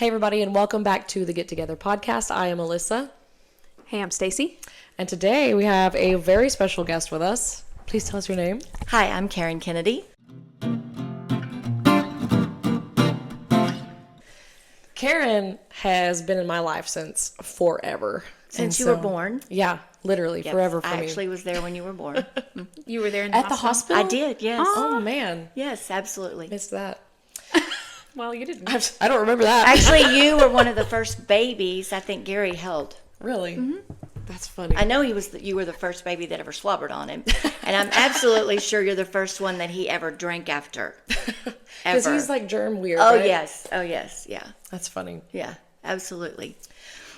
Hey everybody, and welcome back to the Get Together podcast. I am Alyssa. Hey, I'm Stacy. And today we have a very special guest with us. Please tell us your name. Hi, I'm Karen Kennedy. Karen has been in my life since forever. Since you were born? Yeah, literally, Yes, forever for me. I actually was there when you were born. You were there in At the hospital? I did, yes. Oh, man. Yes, absolutely. Missed that. Well, you didn't. I don't remember that. Actually, you were one of the first babies I think Gary held. Really? Mm-hmm. That's funny. I know you were the first baby that ever slobbered on him. And I'm absolutely sure you're the first one that he ever drank after. Because he's like germ weird, Oh, right? yes. Oh, yes. Yeah. That's funny. Yeah, absolutely.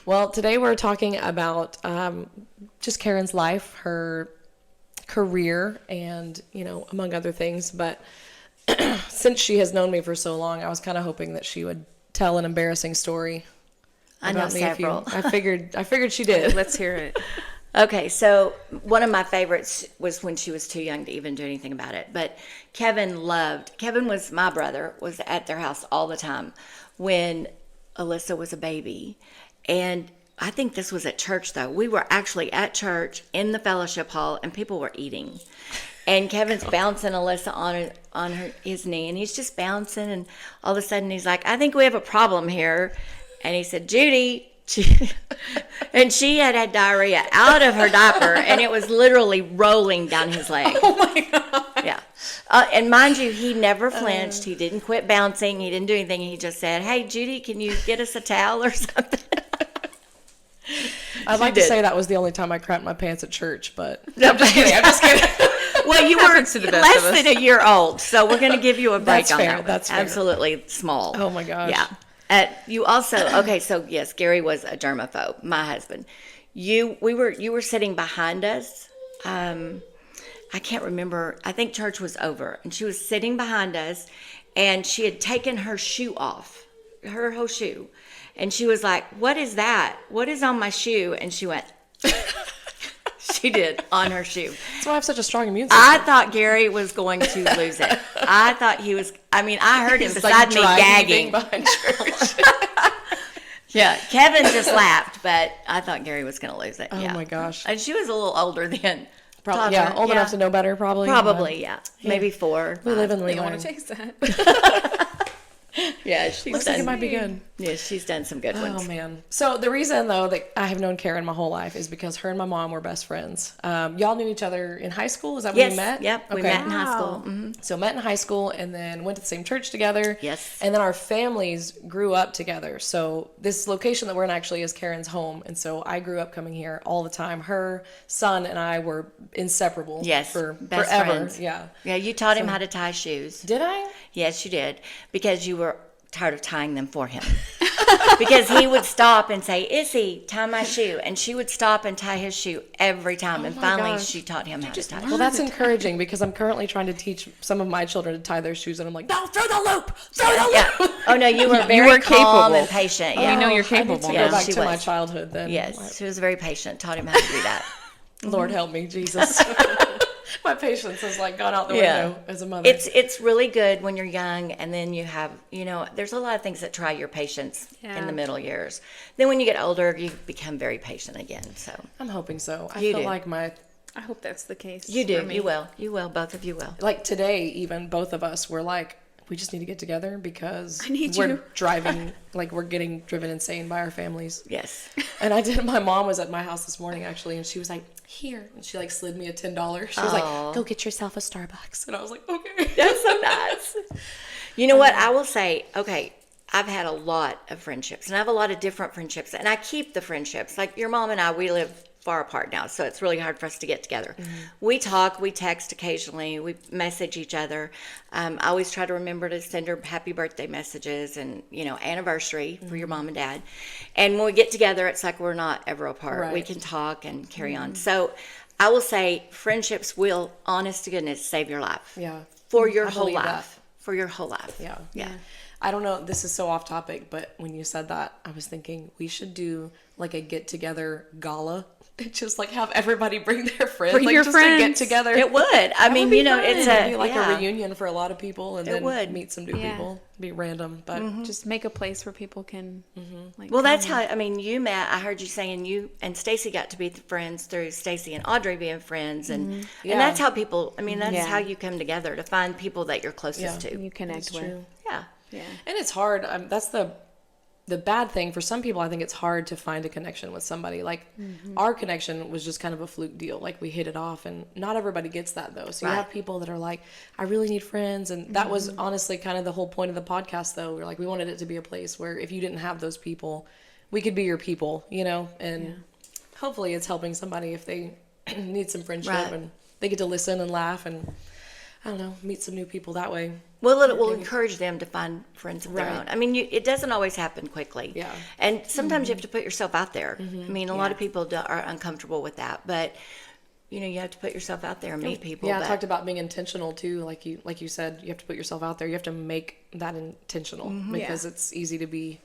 Well, today we're talking about just Karen's life, her career, and, among other things. But since she has known me for so long, I was kind of hoping that she would tell an embarrassing story. I know several. I figured she did. Let's hear it. Okay, so one of my favorites was when she was too young to even do anything about it. But Kevin was my brother, was at their house all the time when Alyssa was a baby. And I think this was at church, though. We were actually at church in the fellowship hall, and people were eating. And Kevin's bouncing Alyssa on his knee, and he's just bouncing. And all of a sudden, he's like, I think we have a problem here. And he said, Judy. And she had diarrhea out of her diaper, and it was literally rolling down his leg. Oh, my God. Yeah. And mind you, he never flinched. He didn't quit bouncing. He didn't do anything. He just said, hey, Judy, can you get us a towel or something? I'd like to say that was the only time I crapped my pants at church, but I'm just kidding. Well, you were to the best of us. less than a year old, so we're going to give you a break That's on fair. that one. That's fair. Absolutely small. Oh, my gosh. Yeah. You also, okay, so yes, Gary was a germaphobe, my husband. You were sitting behind us. I can't remember. I think church was over, and she was sitting behind us, and she had taken her shoe off, her whole shoe. And she was like, what is that? What is on my shoe? And she went, she did, on her shoe. That's why I have such a strong immune system. I thought Gary was going to lose it. I thought he was, I heard him beside me gagging. Behind church. Yeah, Kevin just laughed, but I thought Gary was going to lose it. Oh, yeah. my gosh. And she was a little older then. Probably, Toddler, old enough to know better, probably. Probably, yeah. Maybe 4. We live and You we don't learn. want to taste that. Yeah, she's Looks like it done. might be good. Yeah, she's done some good ones. Oh, man. So the reason, though, that I have known Karen my whole life is because her and my mom were best friends. Y'all knew each other in high school? Is that when Yes, you met? yep, we met in high school. Mm-hmm. So met in high school and then went to the same church together. Yes. And then our families grew up together. So this location that we're in actually is Karen's home. And so I grew up coming here all the time. Her son and I were inseparable. Yes, For best forever. friends. Yeah. Yeah, you taught him how to tie shoes. Did I? Yes, you did, because you were tired of tying them for him. Because he would stop and say, Issy, tie my shoe. And she would stop and tie his shoe every time. And my finally, gosh. she taught him how to tie Well, that's encouraging because I'm currently trying to teach some of my children to tie their shoes, and I'm like, no, throw the loop, throw the Yeah. loop. Oh, no, you were very were calm capable. and patient. We Yeah. know you're I need to capable. go Yeah, back she to my was. childhood then. Yes, she was very patient, taught him how to do that. Lord help me, Jesus. My patience has gone out the window as a mother. It's really good when you're young, and then you have, there's a lot of things that try your patience in Yeah. the middle years. Then when you get older, you become very patient again. So I'm hoping so. I You feel do. like I hope that's the case. you do, for me. you will, both of you will. like today, even both of us were like, we just need to get together because I need we're you. driving, we're getting driven insane by our families. Yes. And my mom was at my house this morning actually, and she was like, here. And she slid me a $10. She was like, go get yourself a Starbucks. And I was like, okay. That's so nice. You know what? I will say, okay, I've had a lot of friendships, and I have a lot of different friendships, and I keep the friendships. Like your mom and I, we live far apart now, so it's really hard for us to get together. Mm-hmm. We talk, we text occasionally, we message each other. I always try to remember to send her happy birthday messages and, anniversary for your mom and dad. And when we get together, it's like we're not ever apart. Right. We can talk and carry on. So I will say friendships will, honest to goodness, save your life. Yeah. For your I whole believe life. that. For your whole life. Yeah. Yeah. I don't know, this is so off topic, but when you said that, I was thinking we should do a get together gala just like have everybody bring their friends, Bring like your just to get friends. together. It would. I mean, Be you know, fun. it's It'd be like yeah. a reunion for a lot of people, and then would. meet some new Yeah. people. Be random, but Just make a place where people can. Like, Well, that's come. how, I mean, you met, I heard you saying you and Stacy got to be friends through Stacy and Audrey being friends. And Yeah. and that's how people, I mean, that's Yeah. how you come together to find people that you're closest Yeah. to. You connect it's with. true. Yeah. Yeah. And it's hard. That's the bad thing for some people. I think it's hard to find a connection with somebody. Like our connection was just kind of a fluke deal. Like we hit it off, and not everybody gets that though. So you Right. have people that are like, I really need friends, and that was honestly kind of the whole point of the podcast. Though we're like, we wanted it to be a place where if you didn't have those people, we could be your people, you know. And hopefully, it's helping somebody if they need some friendship Right. and they get to listen and laugh and I don't know, meet some new people that way. Well, it will encourage them to find friends of their Right. own. I mean, it doesn't always happen quickly. Yeah. And sometimes you have to put yourself out there. I mean, a lot of Yeah. people are uncomfortable with that. But, you know, you have to put yourself out there and meet people. Yeah, I but, talked about being intentional too. Like you said, you have to put yourself out there. You have to make that intentional because Yeah. it's easy to be,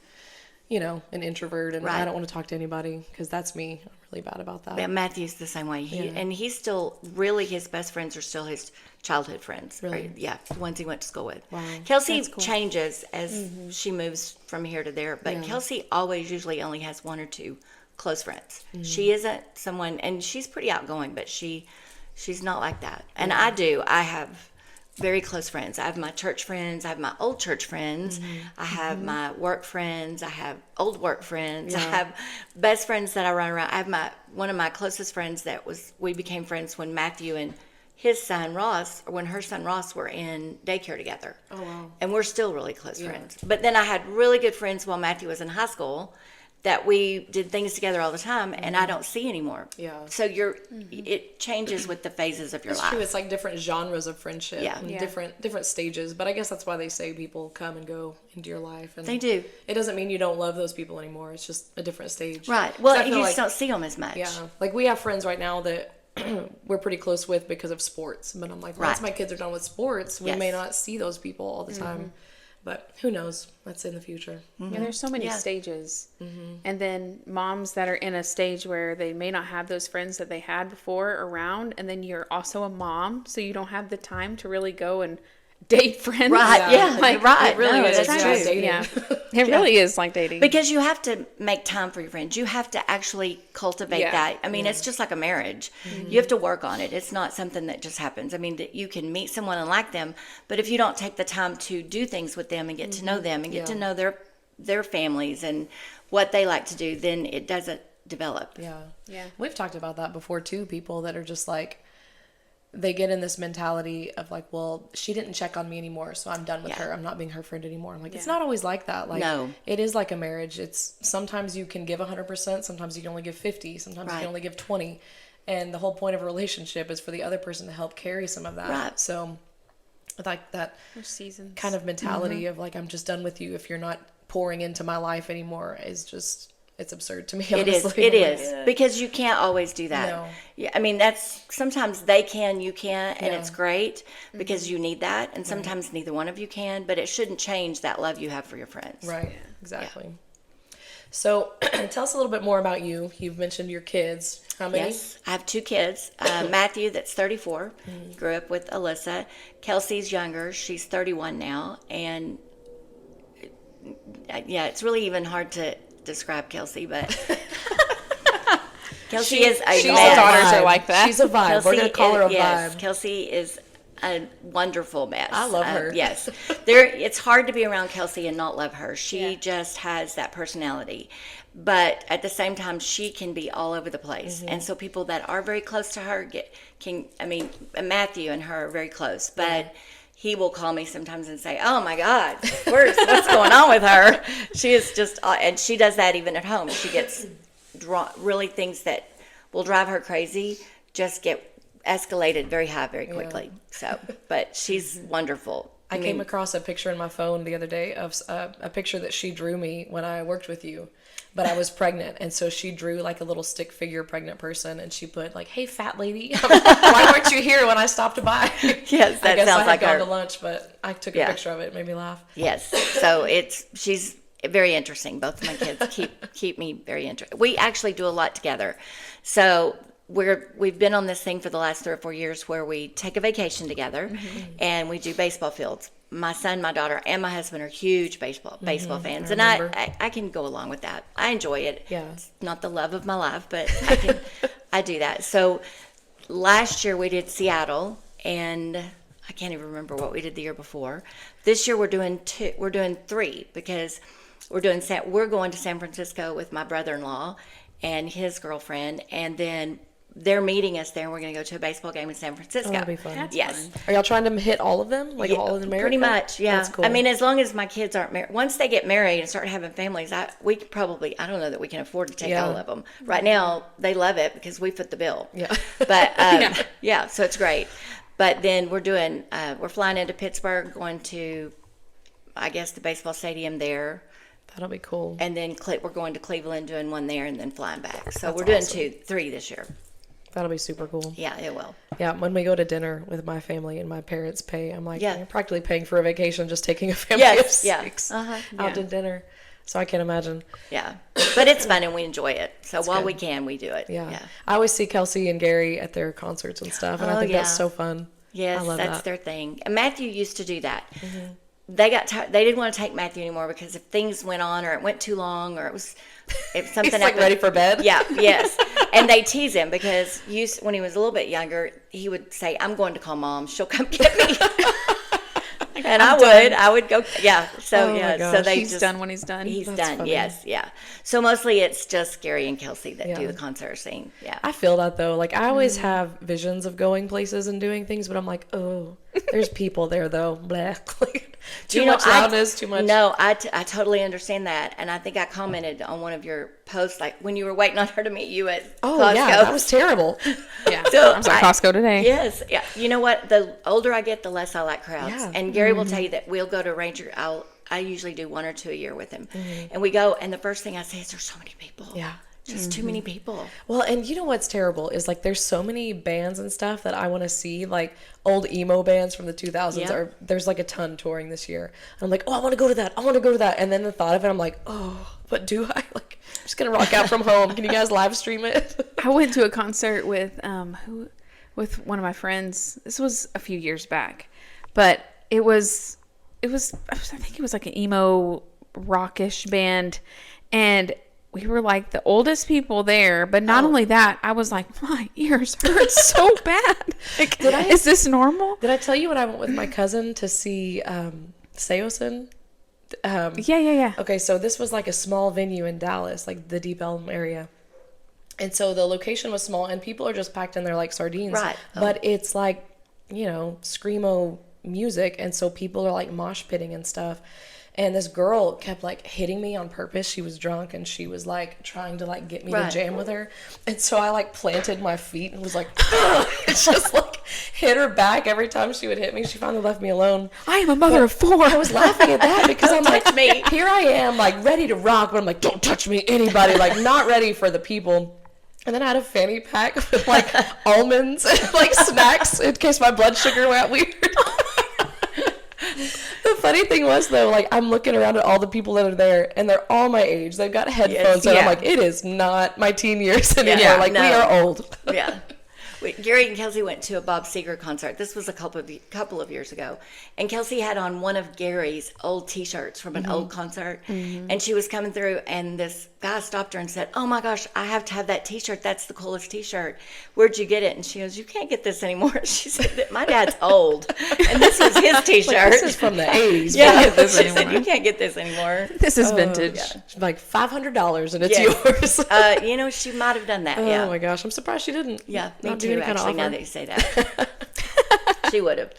you know, an introvert and I Right. don't want to talk to anybody because that's me. I'm really bad about that. Yeah, Matthew's the same way. And he's still really his best friends are still his childhood friends. Really? Right? Yeah, the ones he went to school with. Wow. Kelsey That's cool. changes as she moves from here to there, but Yeah. Kelsey always usually only has one or two close friends. She isn't someone, and she's pretty outgoing, but she's not like that. And I have very close friends. I have my church friends. I have my old church friends. I have my work friends. I have old work friends. I Yeah. have best friends that I run around. I have one of my closest friends we became friends when Matthew and his son Ross, or when her son Ross were in daycare together. Oh, wow. And we're still really close friends. But then I had really good friends while Matthew was in high school that we did things together all the time and I don't see anymore. Yeah. So it changes with the phases of your It's life. true. It's like different genres of friendship. Yeah. And Yeah. different stages. But I guess that's why they say people come and go into your life. And They do. It doesn't mean you don't love those people anymore. It's just a different stage. Right. 'Cause Well, I you feel just like- don't see them as much. Yeah, like we have friends right now that we're pretty close with because of sports. But I'm like, once Right. my kids are done with sports, we Yes. may not see those people all the time. But who knows? That's in the future. Yeah, there's so many Yeah. stages. And then moms that are in a stage where they may not have those friends that they had before around. And then you're also a mom, so you don't have the time to really go and date friends. Right. Yeah. Like, right. it really No, is, that's yeah, true. dating. Yeah. It really is like dating. Because you have to make time for your friends. You have to actually cultivate Yeah. that. I mean, it's just like a marriage. You have to work on it. It's not something that just happens. I mean, that you can meet someone and like them, but if you don't take the time to do things with them and get to know them and get to know their families and what they like to do, then it doesn't develop. Yeah. Yeah. We've talked about that before too. People that are just like, they get in this mentality of like, well, she didn't check on me anymore, so I'm done with Yeah. her. I'm not being her friend anymore. I'm like, it's Yeah. not always like that. Like, No. it is like a marriage. It's sometimes you can give 100%, sometimes you can only give 50, sometimes you Right. can only give 20. And the whole point of a relationship is for the other person to help carry some of that. Right. So, like that There's seasons. kind of mentality of like, I'm just done with you if you're not pouring into my life anymore is just, it's absurd to me. It is. honestly. It is because you can't always do that. No. Yeah, I mean that's sometimes they can, you can't, and Yeah. it's great because you need that, and sometimes neither one of you can. But it shouldn't change that love you have for your friends. Right, exactly. So, tell us a little bit more about you. You've mentioned your kids. How many? Yes, I have two kids. Matthew, that's 34, grew up with Alyssa. Kelsey's younger; she's 31 now, and yeah, it's really even hard to describe Kelsey, but Kelsey is a she's mess. a daughters are like that. She's a vibe. We're gonna call her a yes, vibe. Kelsey is a wonderful mess. I love her. Yes, it's hard to be around Kelsey and not love her. She Yeah. just has that personality, but at the same time, she can be all over the place. And so people that are very close to her Matthew and her are very close, but. He will call me sometimes and say, "Oh my God, what's going on with her?" She is just, and she does that even at home. She gets really things that will drive her crazy just get escalated very high very quickly. So, but she's wonderful. I came across a picture in my phone the other day of a picture that she drew me when I worked with you, but I was pregnant, and so she drew like a little stick figure pregnant person, and she put like, "Hey, fat lady, why weren't you here when I stopped by?" Yes, I that guess I sounds had like gone her. to lunch, but I took a Yeah. picture of it. It made me laugh. Yes. So she's very interesting. Both of my kids keep me very interested. We actually do a lot together. So we've been on this thing for the last 3 or 4 years where we take a vacation together and we do baseball fields. My son, my daughter, and my husband are huge baseball fans, and I can go along with that. I enjoy it. Yeah. It's not the love of my life, but I do that. So last year we did Seattle, and I can't even remember what we did the year before. This year we're doing 3 because we're going to San Francisco with my brother-in-law and his girlfriend, and then they're meeting us there, and we're going to go to a baseball game in San Francisco. Oh, that'll be fun. That's Yes. fun. Are y'all trying to hit all of them? Like all of America? Pretty much, yeah. That's cool. I mean, as long as my kids aren't married, once they get married and start having families, I don't know that we can afford to take Yeah. all of them. Right now, they love it because we foot the bill. Yeah. But, yeah, so it's great. But then we're flying into Pittsburgh, going to, I guess, the baseball stadium there. That'll be cool. And then we're going to Cleveland, doing one there, and then flying back. So That's we're doing awesome. 3 this year. That'll be super cool. Yeah, it will. Yeah, when we go to dinner with my family and my parents pay, I'm like, Yeah. you're practically paying for a vacation, just taking a family Yes, of yeah. 6 Uh-huh. out to dinner. So I can't imagine. Yeah. But it's fun, and we enjoy it. So while good. we can, we do it. Yeah. Yeah. I always see Kelsey and Gary at their concerts and stuff, and I Oh, think that's yeah. so fun. Yes, I love that's that. their thing. And Matthew used to do that. They got they didn't want to take Matthew anymore because if things went on or it went too long or if something He's like happened, ready for bed. Yeah, yes. And they tease him because when he was a little bit younger, he would say, "I'm going to call Mom. She'll come get me." And I would go. Yeah. So Oh my yeah. So gosh. they He's done when he's done. He's That's done. funny. Yes. Yeah. So mostly it's just Gary and Kelsey that do Yeah. the concert scene. Yeah. I feel that though. Like I always have visions of going places and doing things, but I'm like, oh, there's people there though. Blah. Too much loudness, too much. No, I totally understand that, and I think I commented on one of your posts, like when you were waiting on her to meet you at Oh Costco. yeah, that was terrible. Yeah. So I was at Costco today. Yes, yeah. You know what? The older I get, the less I like crowds. Yeah. And Gary will tell you that we'll go to Ranger. I usually do 1 or 2 a year with him, and we go. And the first thing I say is, "There's so many people. Yeah. Just too many people." Well, and you know what's terrible is like there's so many bands and stuff that I want to see, like old emo bands from the 2000s. Yeah. There's like a ton touring this year. And I'm like, oh, I want to go to that. I want to go to that. And then the thought of it, I'm like, oh, but do I? Like, I'm just gonna rock out from home. Can you guys live stream it? I went to a concert with with one of my friends. This was a few years back, but it was I think it was like an emo rockish band, and we were like the oldest people there. But not only that, I was like, my ears hurt so bad. Like, is this normal? Did I tell you when I went with my cousin to see Seosin? Yeah. Okay, so this was like a small venue in Dallas, like the Deep Elm area. And so the location was small and people are just packed in there like sardines. Right. But it's like, screamo music. And so people are like mosh pitting and stuff. And this girl kept like hitting me on purpose. She was drunk and she was like trying to like get me to Right. jam with her. And so I like planted my feet and was like, it's just like hit her back every time she would hit me. She finally left me alone. I am a mother of 4. I was laughing at that because I'm like, touch me. here I am, like ready to rock, but I'm like, don't touch me, anybody, like not ready for the people. And then I had a fanny pack with like almonds and like snacks in case my blood sugar went weird. The funny thing was though, like I'm looking around at all the people that are there and they're all my age. They've got headphones and I'm yeah. like, it is not my teen years anymore. Yeah, like no. we are old. Yeah. Gary and Kelsey went to a Bob Seger concert. This was a couple of years ago. And Kelsey had on one of Gary's old T-shirts from an old concert. And she was coming through, and this guy stopped her and said, "Oh my gosh, I have to have that T-shirt. That's the coolest T-shirt. Where'd you get it?" And she goes, "You can't get this anymore." She said, "My dad's old, and this was his T-shirt." Like, this is from the 80s. Yeah, this she said, anymore. "You can't get this anymore." This is vintage. Like $500 and it's Yes. yours. She might have done that. Oh Yeah. my gosh, I'm surprised she didn't. Yeah, me Not do too, any kind of actually, now offer. that you say that. She would have.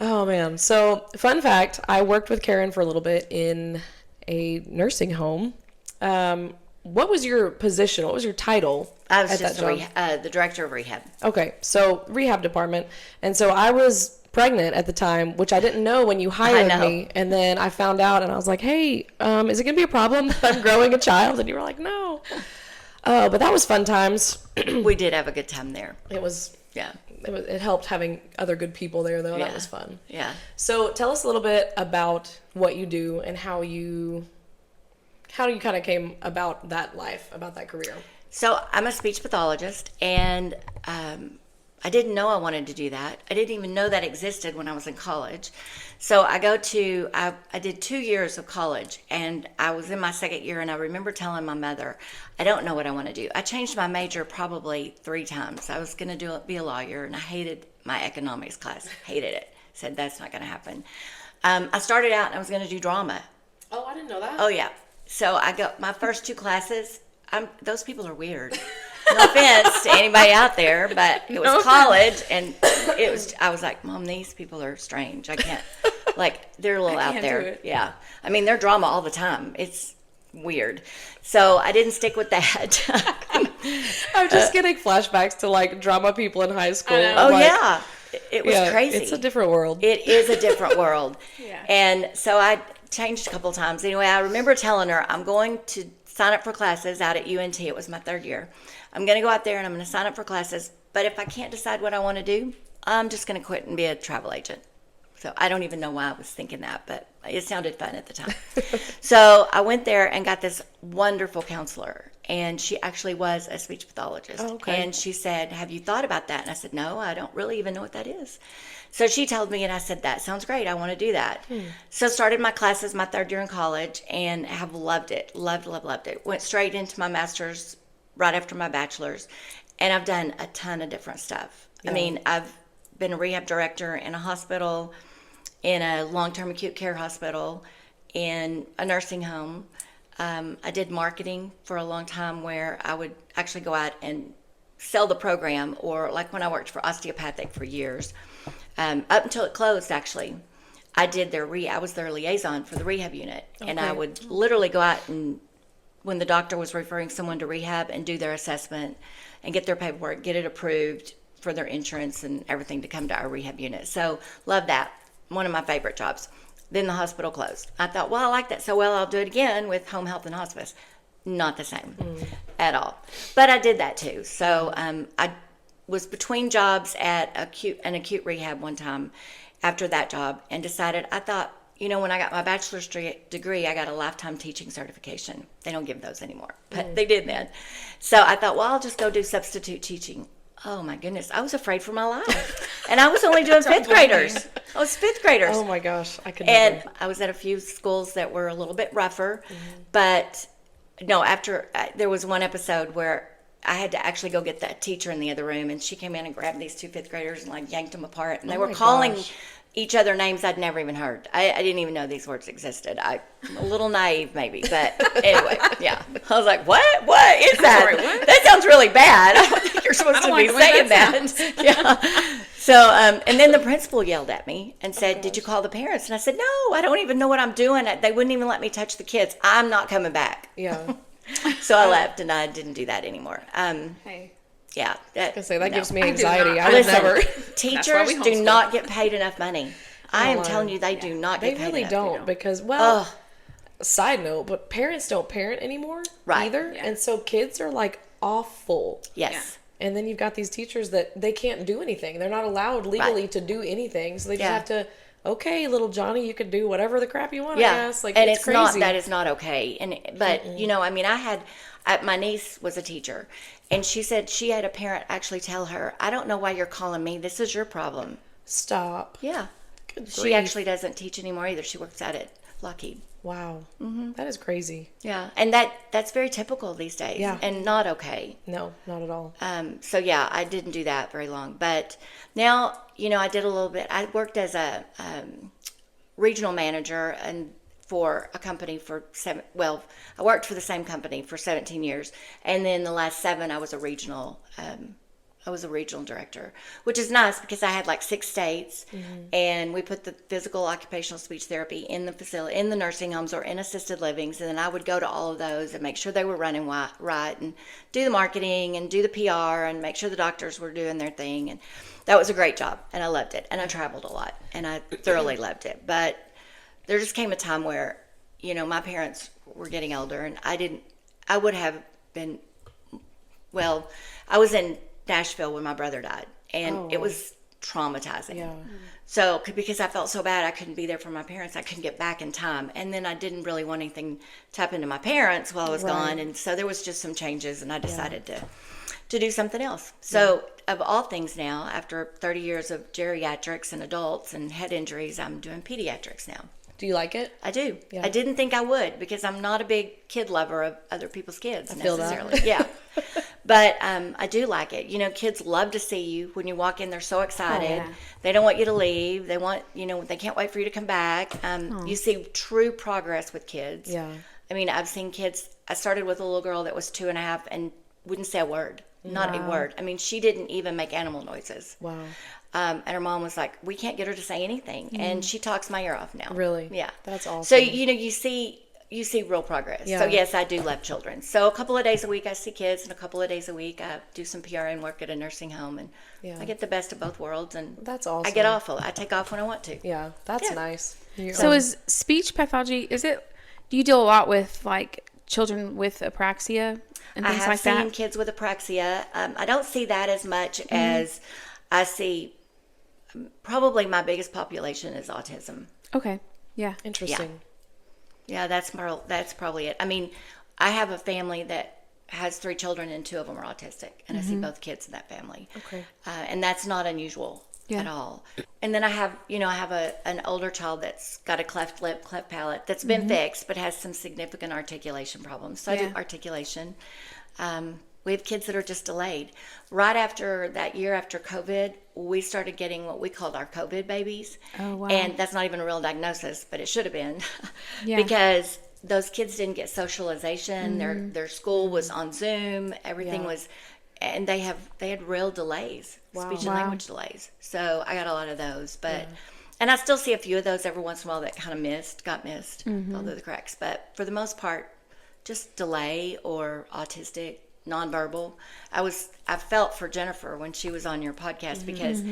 Oh man. So fun fact, I worked with Karen for a little bit in a nursing home. What was your position? What was your title? I was at just that job? the director of rehab. Okay, so rehab department. And so I was pregnant at the time, which I didn't know when you hired know. me. And then I found out and I was like, hey, is it going to be a problem that I'm growing a child? And you were like, no. But that was fun times. We did have a good time there. It was, Yeah. it helped having other good people there though. Yeah. That was fun. Yeah. So tell us a little bit about what you do and how you how you kind of came about that life, about that career. So I'm a speech pathologist, and I didn't know I wanted to do that. I didn't even know that existed when I was in college. So I did 2 years of college, and I was in my second year, and I remember telling my mother, I don't know what I want to do. I changed my major probably 3 times. I was going to be a lawyer, and I hated my economics class. Hated it. Said that's not going to happen. I started out and I was going to do drama. Oh, I didn't know that. Oh, yeah. So I got my first 2 classes. Those people are weird. No offense to anybody out there, but it was college, and I was like, Mom, these people are strange. I can't, like, they're a little out there. do it. Yeah. I mean, they're drama all the time. It's weird. So I didn't stick with that. I'm just getting flashbacks to like drama people in high school. Oh, Like, yeah. It was crazy. It's a different world. It is a different world. Yeah. And so I changed a couple of times. Anyway, I remember telling her, I'm going to sign up for classes out at UNT. It was my 3rd year. I'm going to go out there and I'm going to sign up for classes. But if I can't decide what I want to do, I'm just going to quit and be a travel agent. So I don't even know why I was thinking that, but it sounded fun at the time. So I went there and got this wonderful counselor. And she actually was a speech pathologist. Oh, okay. And she said, have you thought about that? And I said, no, I don't really even know what that is. So she told me, and I said, that sounds great. I want to do that. So started my classes my 3rd year in college and have loved it. Loved it. Went straight into my master's right after my bachelor's. And I've done a ton of different stuff. Yeah. I mean, I've been a rehab director in a hospital, in a long-term acute care hospital, in a nursing home. I did marketing for a long time where I would actually go out and sell the program, or like when I worked for osteopathic for years, up until it closed, actually. I was their liaison for the rehab unit. Okay. And I would literally go out and when the doctor was referring someone to rehab and do their assessment and get their paperwork, get it approved for their insurance and everything to come to our rehab unit. So love that. One of my favorite jobs. Then the hospital closed. I thought, well, I like that so well, I'll do it again with home health and hospice. Not the same at all. But I did that too. So I was between jobs at an acute rehab one time after that job and decided, I thought, when I got my bachelor's degree, I got a lifetime teaching certification. They don't give those anymore, but they did then. So I thought, well, I'll just go do substitute teaching. Oh my goodness, I was afraid for my life. And I was only doing 5th graders. I was 5th graders. Oh my gosh, I could And never. I was at a few schools that were a little bit rougher, but no, there was one episode where I had to actually go get that teacher in the other room, and she came in and grabbed these 2 5th graders and like yanked them apart, and they were calling each other names I'd never even heard. I didn't even know these words existed. I'm a little naive maybe, but anyway, yeah. I was like, what is that? Sorry, what? That sounds really bad. I don't think you're supposed to be saying that. Yeah. So, and then the principal yelled at me and said, did you call the parents? And I said, no, I don't even know what I'm doing. They wouldn't even let me touch the kids. I'm not coming back. Yeah. So I left and I didn't do that anymore. Hey. Yeah. I say that gives me I do anxiety. not. I would Listen, never. teachers we do homeschool. not get paid enough money. I am lying. telling you, they do not They get paid really enough. don't because, Ugh. side note, but parents don't parent anymore Right. either. Yeah. And so kids are like awful. Yes. And then you've got these teachers that they can't do anything. They're not allowed legally to do anything. So they just Yeah. have to, okay, little Johnny, you can do whatever the crap you want, Yeah. I guess. Like, and it's crazy. not, that is not okay. But I mean, my niece was a teacher, and she said she had a parent actually tell her, I don't know why you're calling me. This is your problem. Stop. Yeah. Good She grief. actually doesn't teach anymore either. She works out at Lockheed. Wow. That is crazy. Yeah. And that's very typical these days. Yeah. And not okay. No, not at all. So yeah, I didn't do that very long. But now, I did a little bit. I worked as a regional manager and for a company for I worked for the same company for 17 years. And then the last 7, I was a regional director, which is nice because I had like 6 states, and we put the physical occupational speech therapy in the facility, in the nursing homes or in assisted livings, and then I would go to all of those and make sure they were running right and do the marketing and do the PR and make sure the doctors were doing their thing. And that was a great job, and I loved it, and I traveled a lot, and I thoroughly loved it. But there just came a time where, my parents were getting older, and I would have been, I was in Nashville when my brother died, and it was traumatizing. Yeah. So, because I felt so bad, I couldn't be there for my parents. I couldn't get back in time. And then I didn't really want anything to happen to my parents while I was gone. And so there was just some changes, and I decided to do something else. So, of all things now, after 30 years of geriatrics and adults and head injuries, I'm doing pediatrics now. Do you like it? I do. Yeah. I didn't think I would, because I'm not a big kid lover of other people's kids feel that. necessarily. Yeah. But I do like it. You know, kids love to see you. When you walk in, they're so excited. Oh, yeah. They don't want you to leave. They want, they can't wait for you to come back. You see true progress with kids. Yeah. I mean, I've seen kids. I started with a little girl that was 2.5 and wouldn't say a word. Not a word. I mean, she didn't even make animal noises. Wow. And her mom was like, we can't get her to say anything. And she talks my ear off now. Really? Yeah. That's awesome. So, you see real progress. Yeah. So, yes, I do love children. So, a couple of days a week I see kids, and a couple of days a week I do some PRN work at a nursing home. And I get the best of both worlds. And That's awesome. I get off. I take off when I want to. Yeah, that's nice. So is speech pathology, do you deal a lot with like children with apraxia and I things have like seen that? kids with apraxia. I don't see that as much as I see. Probably my biggest population is autism. Okay. Yeah. Interesting. Yeah, that's probably it. I mean, I have a family that has 3 children, and 2 of them are autistic, and I see both kids in that family. Okay. And that's not unusual at all. And then I have an older child that's got a cleft lip, cleft palate that's been fixed, but has some significant articulation problems. So I do articulation. We have kids that are just delayed. Right after that year after COVID, we started getting what we called our COVID babies. Oh, wow. And that's not even a real diagnosis, but it should have been. Yeah. Because those kids didn't get socialization. Their school was on Zoom. Everything was, and they had real delays, speech and language delays. So I got a lot of those. But and I still see a few of those every once in a while that kind of got missed, all through the cracks. But for the most part, just delay or autistic, nonverbal. I felt for Jennifer when she was on your podcast, because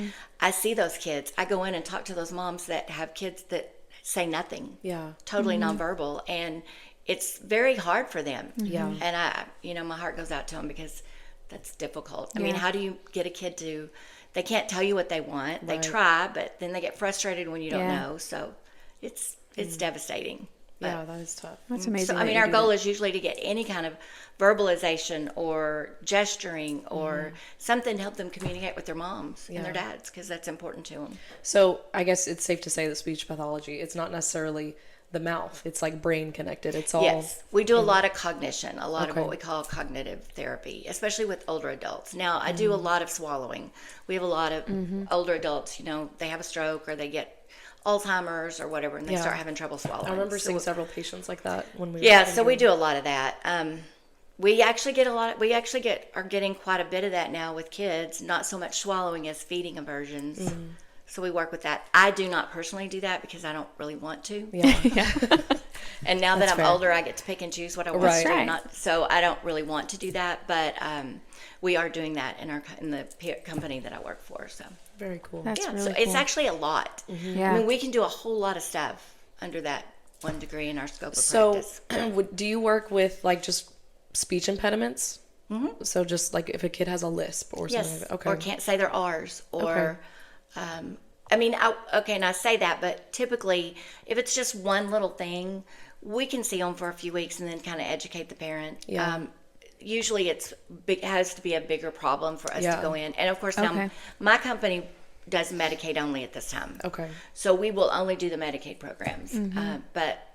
I see those kids. I go in and talk to those moms that have kids that say nothing. Yeah. Totally nonverbal, and it's very hard for them. Yeah. And my heart goes out to them, because that's difficult. I mean, how do you get a kid they can't tell you what they want. They try, but then they get frustrated when you don't know. So it's devastating. Yeah, that is tough. That's amazing. So, I mean, our goal is usually to get any kind of verbalization or gesturing or something to help them communicate with their moms and their dads, because that's important to them. So I guess it's safe to say that speech pathology, it's not necessarily the mouth. It's like brain connected. It's all. Yes. We do a lot of cognition, a lot of what we call cognitive therapy, especially with older adults. Now, I do a lot of swallowing. We have a lot of older adults, they have a stroke or they get Alzheimer's or whatever, and they start having trouble swallowing. I remember seeing several patients like that when we were so we do a lot of that. We actually are getting quite a bit of that now with kids, not so much swallowing as feeding aversions. So we work with that. I do not personally do that because I don't really want to. Yeah. And now that I'm fair. older, I get to pick and choose what I want to do. So I don't really want to do that, but we are doing that in the company that I work for. So Very cool. That's really so cool. it's actually a lot. Yeah. I mean, we can do a whole lot of stuff under that one degree in our scope of So practice. do you work with like just speech impediments? Mm-hmm. So just like if a kid has a lisp or something like that. Okay. Or can't say their R's, or and I say that, but typically if it's just one little thing, we can see them for a few weeks and then kind of educate the parent. Yeah. Usually it has to be a bigger problem for us to go in. And of course now my company does Medicaid only at this time. Okay. So we will only do the Medicaid programs. But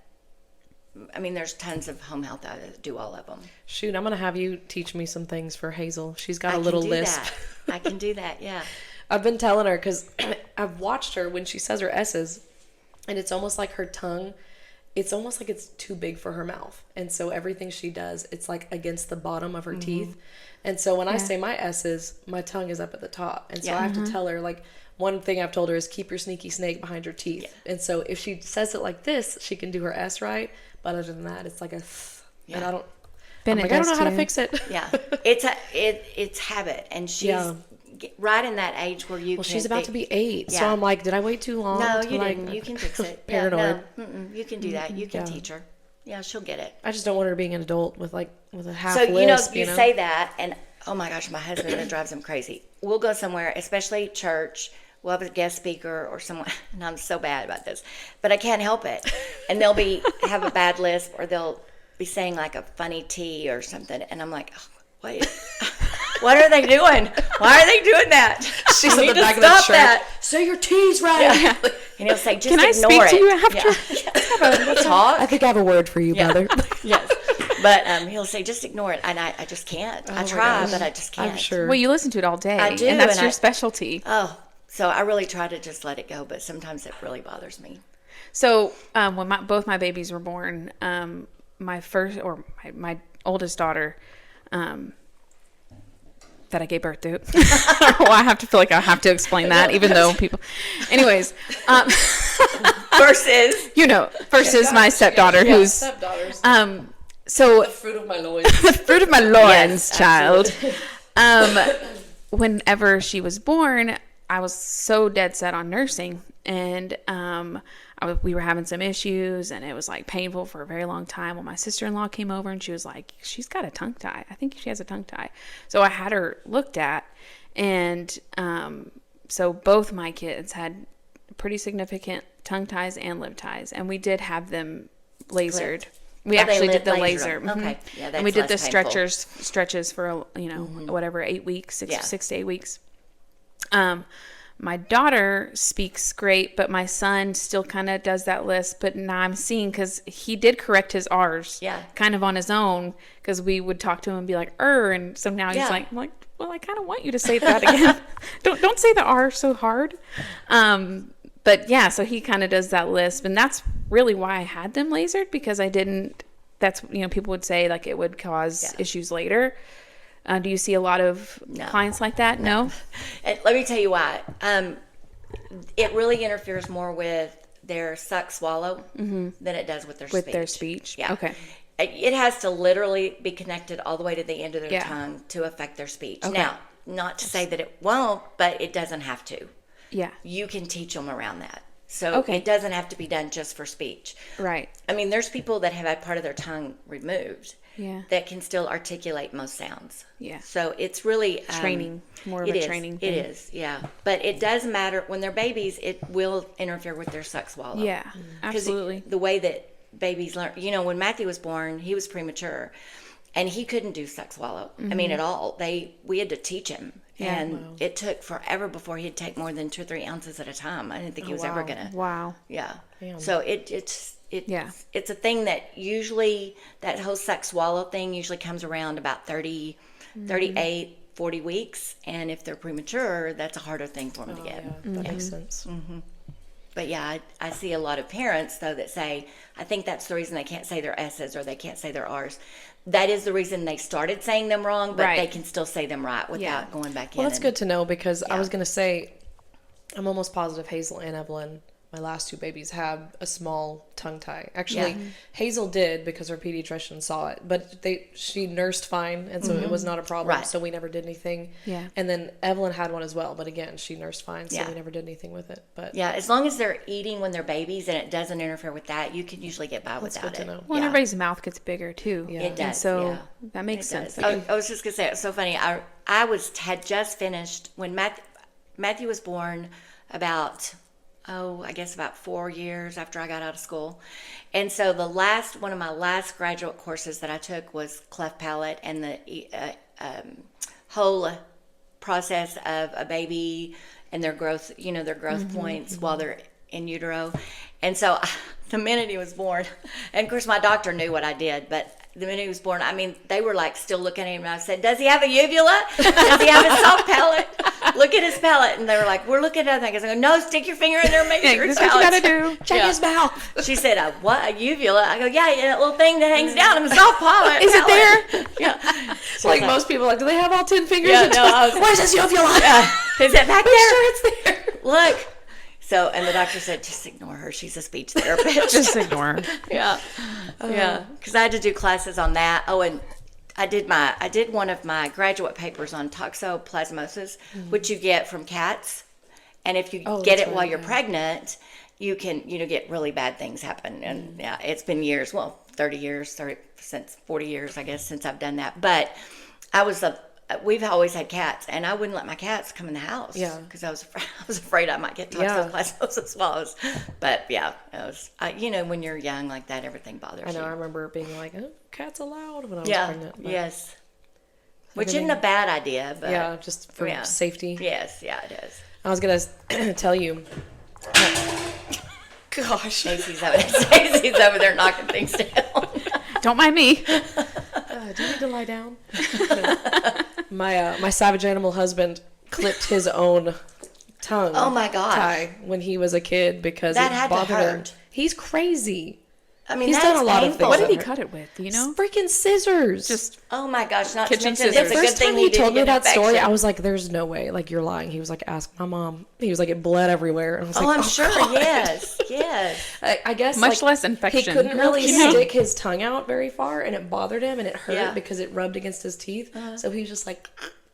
I mean, there's tons of home health that do all of them. Shoot, I'm going to have you teach me some things for Hazel. She's got I a little can do lisp. that. I can do that, yeah. I've been telling her because I've watched her when she says her S's, and it's almost like her tongue, it's almost like it's too big for her mouth. And so everything she does, it's like against the bottom of her teeth. And so when I say my S's, my tongue is up at the top. And so I have to tell her, like, one thing I've told her is keep your sneaky snake behind your teeth. Yeah. And so if she says it like this, she can do her S right. But other than that, it's like a and I don't. I don't know how to fix it. Yeah, it's habit, and she's right in that age where you. Well, she's about to be 8, so I'm like, did I wait too long? No, you didn't. You can fix it. Paranoid. You can do that. You can teach her. Yeah, she'll get it. I just don't want her being an adult with a half So lisp. you say that, and oh my gosh, my husband, it drives him crazy. We'll go somewhere, especially church. we'll have a guest speaker or someone, and I'm so bad about this, but I can't help it. And they'll have a bad lisp, or they'll be saying like a funny T or something, and I'm like, oh, wait, what are they doing? Why are they doing that? She's You in the need to back of the stop shirt. that. Say your T's right. Yeah. And he'll say, just Can I ignore speak it. to you after? Yeah. Talk. I think I have a word for you, brother. Yes. But he'll say, just ignore it. And I just can't. I my try, gosh. but I just can't. I'm sure. Well, you listen to it all day. I do, And that's and your I- specialty. Oh, so I really try to just let it go, but sometimes it really bothers me. So when both my babies were born, my oldest daughter, that I gave birth to. Well, I have to feel like I have to explain that, even though people. Anyways, versus my stepdaughter, who's stepdaughters. so Fruit of my loins. fruit of my loins, Yes, child. Whenever she was born, I was so dead set on nursing, and we were having some issues, and it was like painful for a very long time. Well, my sister-in-law came over, and she was like, she's got a tongue tie. I think she has a tongue tie. So I had her looked at, and so both my kids had pretty significant tongue ties and lip ties, and we did have them lasered. Clipped. We Oh, actually they did the laser laser. them. Okay. Mhm. Yeah, and we that's did the less painful. stretches for whatever 8 weeks, Yeah. 6 to 8 weeks. My daughter speaks great, but my son still kind of does that lisp. But now I'm seeing, because he did correct his R's, Yeah. kind of on his own, because we would talk to him and be like, and so now he's Yeah. like, I'm like, well, I kind of want you to say that again. don't say the R so hard. But yeah, so he kind of does that lisp, and that's really why I had them lasered, because I didn't. That's people would say like it would cause issues later. Do you see a lot of clients like that? No? And let me tell you why. It really interferes more with their suck swallow than it does with their speech. With their speech? Yeah. Okay. It has to literally be connected all the way to the end of their Yeah. tongue to affect their speech. Okay. Now, not to say that it won't, but it doesn't have to. Yeah. You can teach them around that. So Okay. it doesn't have to be done just for speech. Right. I mean, there's people that have had part of their tongue removed Yeah. that can still articulate most sounds. Yeah. So it's really Training. More of it a is. training It thing. is, yeah. But it does matter when they're babies. It will interfere with their suck swallow. Yeah. 'Cause Absolutely. the way that babies learn. When Matthew was born, he was premature, and he couldn't do suck swallow. I mean, at all. We had to teach him. Mm-hmm. Yeah. And it took forever before he'd take more than 2 or 3 ounces at a time. I didn't think he was ever gonna. Wow. Yeah. Damn. So it's Yeah. it's a thing that usually, that whole suck swallow thing usually comes around about 30, 38, 40 weeks. And if they're premature, that's a harder thing for them to get. Yeah, that makes sense. But yeah, I see a lot of parents though that say, I think that's the reason they can't say their S's or they can't say their R's. That is the reason they started saying them wrong, but Right. they can still say them right without Yeah. going back in. Well, that's good to know, because I Yeah. was going to say, I'm almost positive Hazel and Evelyn, my last 2 babies, have a small tongue tie. Actually, Yeah. Hazel did, because her pediatrician saw it, but she nursed fine, and so it was not a problem. Right. So we never did anything. Yeah. And then Evelyn had one as well, but again, she nursed fine, so Yeah. we never did anything with it. But Yeah, as long as they're eating when they're babies and it doesn't interfere with that, you can usually get by That's without good to it. know. Well, and Yeah. everybody's mouth gets bigger too. Yeah. It And does. so yeah. that makes It sense. does. I was just gonna say, it's so funny. I had just finished when Matthew was born about I guess about 4 years after I got out of school, and so one of my last graduate courses that I took was cleft palate and the whole process of a baby and their growth, their growth points while they're in utero, and so the minute he was born, and of course my doctor knew what I did, but the minute he was born, I mean, they were like still looking at him, and I said, "Does he have a uvula? Does he have a soft palate? Look at his palate." And they were like, "We're looking at other things." I go, "No, stick your finger in there and make sure his That's what you palate's." gotta do. check Yeah. his mouth. She said, "What, a uvula?" I go, "Yeah, that little thing that hangs down in the soft palate." Is it there? Yeah. So Like I was most people, like, do they have all 10 fingers? Yeah, and no, toes? I was- Where's his uvula? "Is it back I'm there? sure it's there. Look." So, and the doctor said, "Just ignore her. She's a speech therapist." Just ignore her. Yeah, yeah. Because I had to do classes on that. Oh, and I did one of my graduate papers on toxoplasmosis, which you get from cats, and if you get that's it while right, you're yeah. pregnant, you can get really bad things happen. And yeah, it's been years. Well, 40 years, I guess, since I've done that. But I was we've always had cats, and I wouldn't let my cats come in the house. Yeah. Because I was afraid I might get toxoplasmosis swallows. But yeah, it was. When you're young like that, everything bothers you. I know. I remember being like, "Oh, cats allowed" when I was Yeah. pregnant. But Yes. Which isn't a bad idea, but yeah, just for safety. Yes, yeah, it is. I was gonna tell you. Gosh, Stacey's over there knocking things down. Don't mind me. do you need to lie down? My savage animal husband clipped his own tongue. Oh my gosh. Tie when he was a kid because That it had to bothered him. hurt. He's crazy. I mean, He's that's done a lot of painful. things. What did he that cut it with? Do you know? Freaking scissors. Just Oh my gosh! Not Kitchen to mention, scissors. it's a the good first thing time he didn't told me get that story, infection. I was like, "There's no way! Like you're lying." He was like, "Ask my mom." He was like, "It bled everywhere." And I was Oh, like, I'm sure. God. Yes. I guess much less infection. He couldn't really You know? stick his tongue out very far, and it bothered him, and it hurt Yeah. because it rubbed against his teeth. So he was just like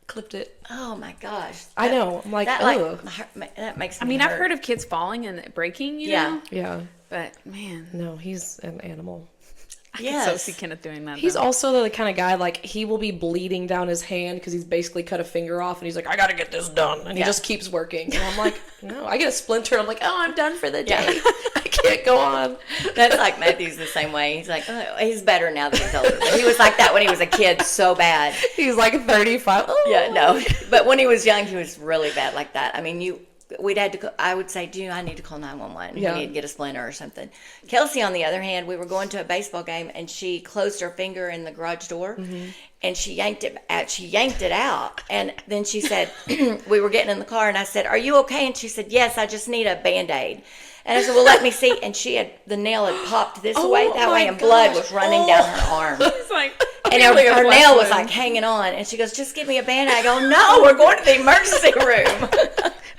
clipped it. Oh my gosh! I know. I'm like, That ugh. that makes me. I mean, hurt. I've heard of kids falling and it breaking, you Yeah. know? Yeah. But man, No, he's an animal. I can Yes. so see Kenneth doing that. He's though. also the kind of guy, like, he will be bleeding down his hand because he's basically cut a finger off, and he's like, I gotta get this done. And he just keeps working. And I'm like, no. I get a splinter, and I'm like, oh, I'm done for the day. I can't go on. That's like Matthew's the same way. He's like, oh, he's better now that he's older. But he was like that when he was a kid, so bad. He's like 35. Oh. Yeah, no. But when he was young, he was really bad like that. I mean, we'd had to. I would say, I need to call 911. Yeah. We need to get a splinter or something. Kelsey, on the other hand, we were going to a baseball game, and she closed her finger in the garage door, and she yanked it out. She yanked it out, and then she said, we were getting in the car, and I said, "Are you okay?" And she said, "Yes, I just need a Band-Aid." And I said, "Well, let me see." And the nail had popped this way, that way, and blood was running down her arm. He's like, And her nail was like hanging on, and she goes, "Just give me a Band-Aid." I go, "No, we're going to the emergency room."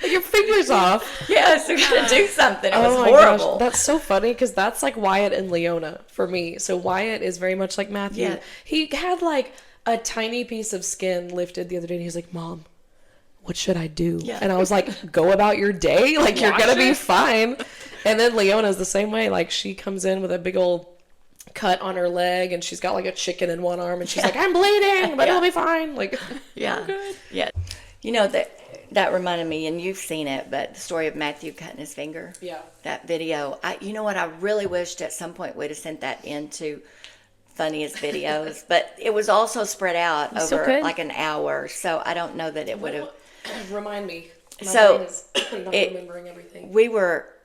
Your finger's off. Yes, we got to do something. It was Oh my horrible. gosh, that's so funny because that's like Wyatt and Leona for me. So Wyatt is very much like Matthew. Yeah. He had like a tiny piece of skin lifted the other day, and he's like, "Mom, what should I do?" Yeah. And I was like, "Go about your day. Like you're gonna be fine." And then Leona's the same way. Like she comes in with a big old cut on her leg, and she's got like a chicken in one arm, and she's like, "I'm bleeding, but it'll be fine." Like, Yeah. Yeah. You know, that reminded me, and you've seen it, but the story of Matthew cutting his finger. yeah. That video. You know what? I really wished at some point we'd have sent that into funniest videos, but it was also spread out still over could. like an hour, so I don't know that it would have. Remind me. My So, brain is not it- remembering everything.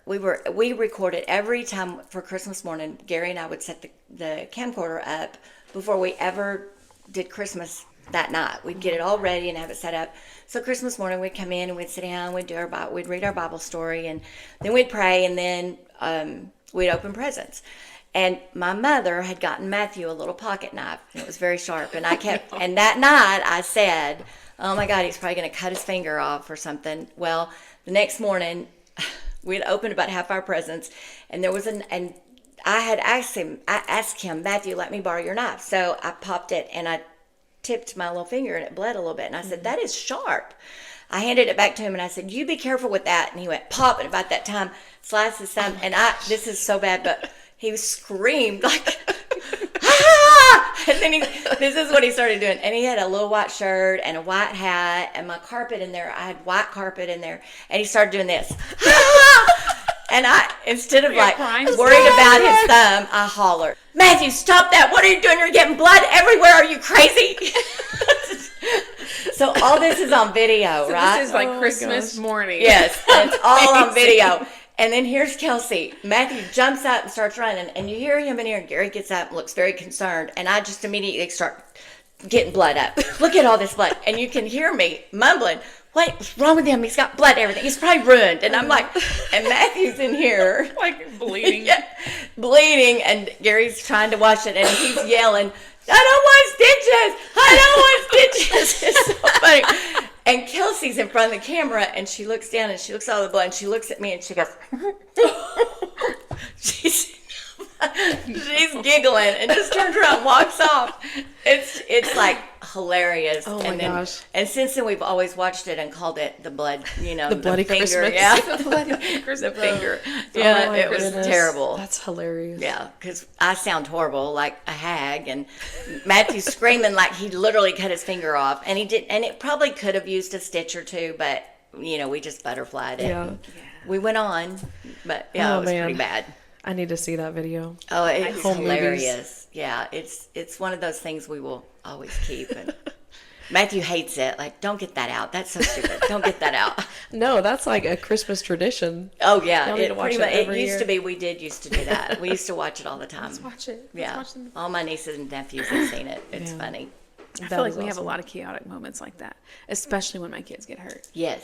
We recorded every time for Christmas morning. Gary and I would set the camcorder up before we ever did Christmas that night. We'd get it all ready and have it set up. So Christmas morning we'd come in and we'd sit down, we'd read our Bible story, and then we'd pray, and then we'd open presents. And my mother had gotten Matthew a little pocket knife, and it was very sharp. And and that night I said, "Oh my God, he's probably going to cut his finger off or something." Well, the next morning we had opened about half our presents, and and I had asked him, "Matthew, let me borrow your knife." So I popped it, and I tipped my little finger, and it bled a little bit. And I said, "That is sharp." I handed it back to him, and I said, "You be careful with that." And he went pop, and about that time sliced his thumb. And this is so bad, but he screamed like, "Ah!" And then this is what he started doing. And he had a little white shirt and a white hat, and my carpet in there, I had white carpet in there, and he started doing this. "Ah!" And instead of like crying? worried about his thumb, I hollered, "Matthew, stop that. What are you doing? You're getting blood everywhere. Are you crazy?" So all this is on video, right? This is like Oh my Christmas gosh. morning. Yes, and it's all on video. And then here's Kelsey. Matthew jumps up and starts running, and you hear him in here, and Gary gets up and looks very concerned, and I just immediately start getting blood up. Look at all this blood. And you can hear me mumbling, "What's wrong with him? He's got blood everything. He's probably ruined." And I'm like, and Matthew's in here. Like bleeding. Yeah, bleeding, and Gary's trying to wash it, and he's yelling, "I don't want stitches! I don't want stitches!" It's so funny. And Kelsey's in front of the camera, and she looks down, and she looks at all the blood, and she looks at me, and she goes, she's giggling, and just turns around and walks off. It's like hilarious. Oh my gosh. And since then we've always watched it and called it the blood, The bloody finger. Christmas. Yeah. The bloody fingers. The finger. Oh Yeah, my it was goodness. terrible. That's hilarious. Yeah, because I sound horrible, like a hag, and Matthew's screaming like he literally cut his finger off, and he did, and it probably could have used a stitch or two, but we just butterflied it. Yeah. We went on, but yeah, Oh, it was man. pretty bad. I need to see that video. Oh, it's Home movies. hilarious. Yeah, it's one of those things we will always keep. And Matthew hates it. Like, don't get that out. That's so stupid. Don't get that out. No, that's like a Christmas tradition. Oh yeah, Y'all need to watch pretty it much. It every used year. to be. We used to do that. We used to watch it all the time. Let's watch it. Let's Yeah, watch them. all my nieces and nephews have seen it. It's Yeah. funny. I feel like we have a lot of chaotic moments like that, especially when my kids get hurt. Yes.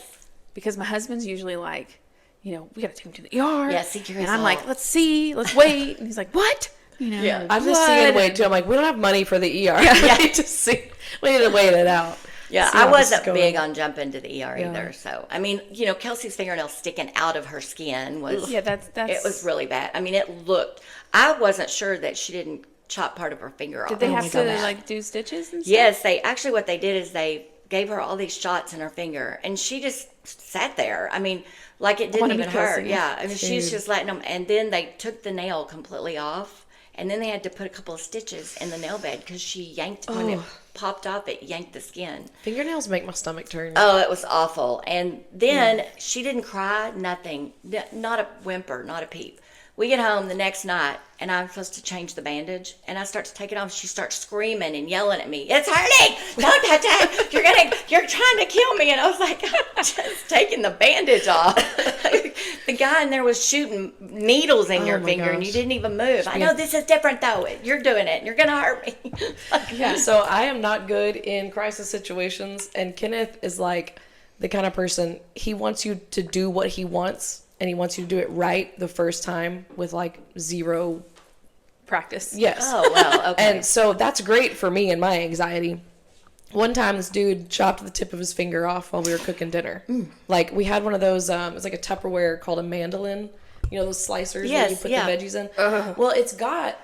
Because my husband's usually like, we got to take him to the ER. Yeah, see your and I'm like, results. let's wait. And he's like, what? Yeah. I'm just seeing wait too. I'm like, we don't have money for the ER. Yeah. we need to see. We need to wait it out. Yeah, See I how this is wasn't going. big on jumping to the ER Yeah. either. So, I mean, Kelsey's fingernail sticking out of her skin was, Yeah, that's it was really bad. I mean, it looked, I wasn't sure that she didn't chop part of her finger off. Did they Oh have my to gosh. like do stitches and stuff? Yes, what they did is they gave her all these shots in her finger, and she just sat there. I mean, like it didn't wanna even be hurt. Kelsey. Yeah, I mean, she's Dude. just letting them. And then they took the nail completely off, and then they had to put a couple of stitches in the nail bed because she yanked when it popped off. It yanked the skin. Fingernails make my stomach turn. Oh, it was awful. And then she didn't cry, nothing, not a whimper, not a peep. We get home the next night, and I'm supposed to change the bandage, and I start to take it off. She starts screaming and yelling at me. It's hurting! Don't touch it! You're trying to kill me. And I was like, I'm just taking the bandage off. The guy in there was shooting needles in your my finger, and gosh. you didn't even move. I know this is different though. You're doing it. You're gonna hurt me. Yeah, so I am not good in crisis situations, and Kenneth is like the kind of person, he wants you to do what he wants, and he wants you to do it right the first time with like zero. Practice. Yes. Oh well, okay. And so that's great for me and my anxiety. One time this dude chopped the tip of his finger off while we were cooking dinner. Like we had one of those, it's like a Tupperware called a mandolin. You know those slicers that you Yes, put yeah. the veggies in? Well, it's got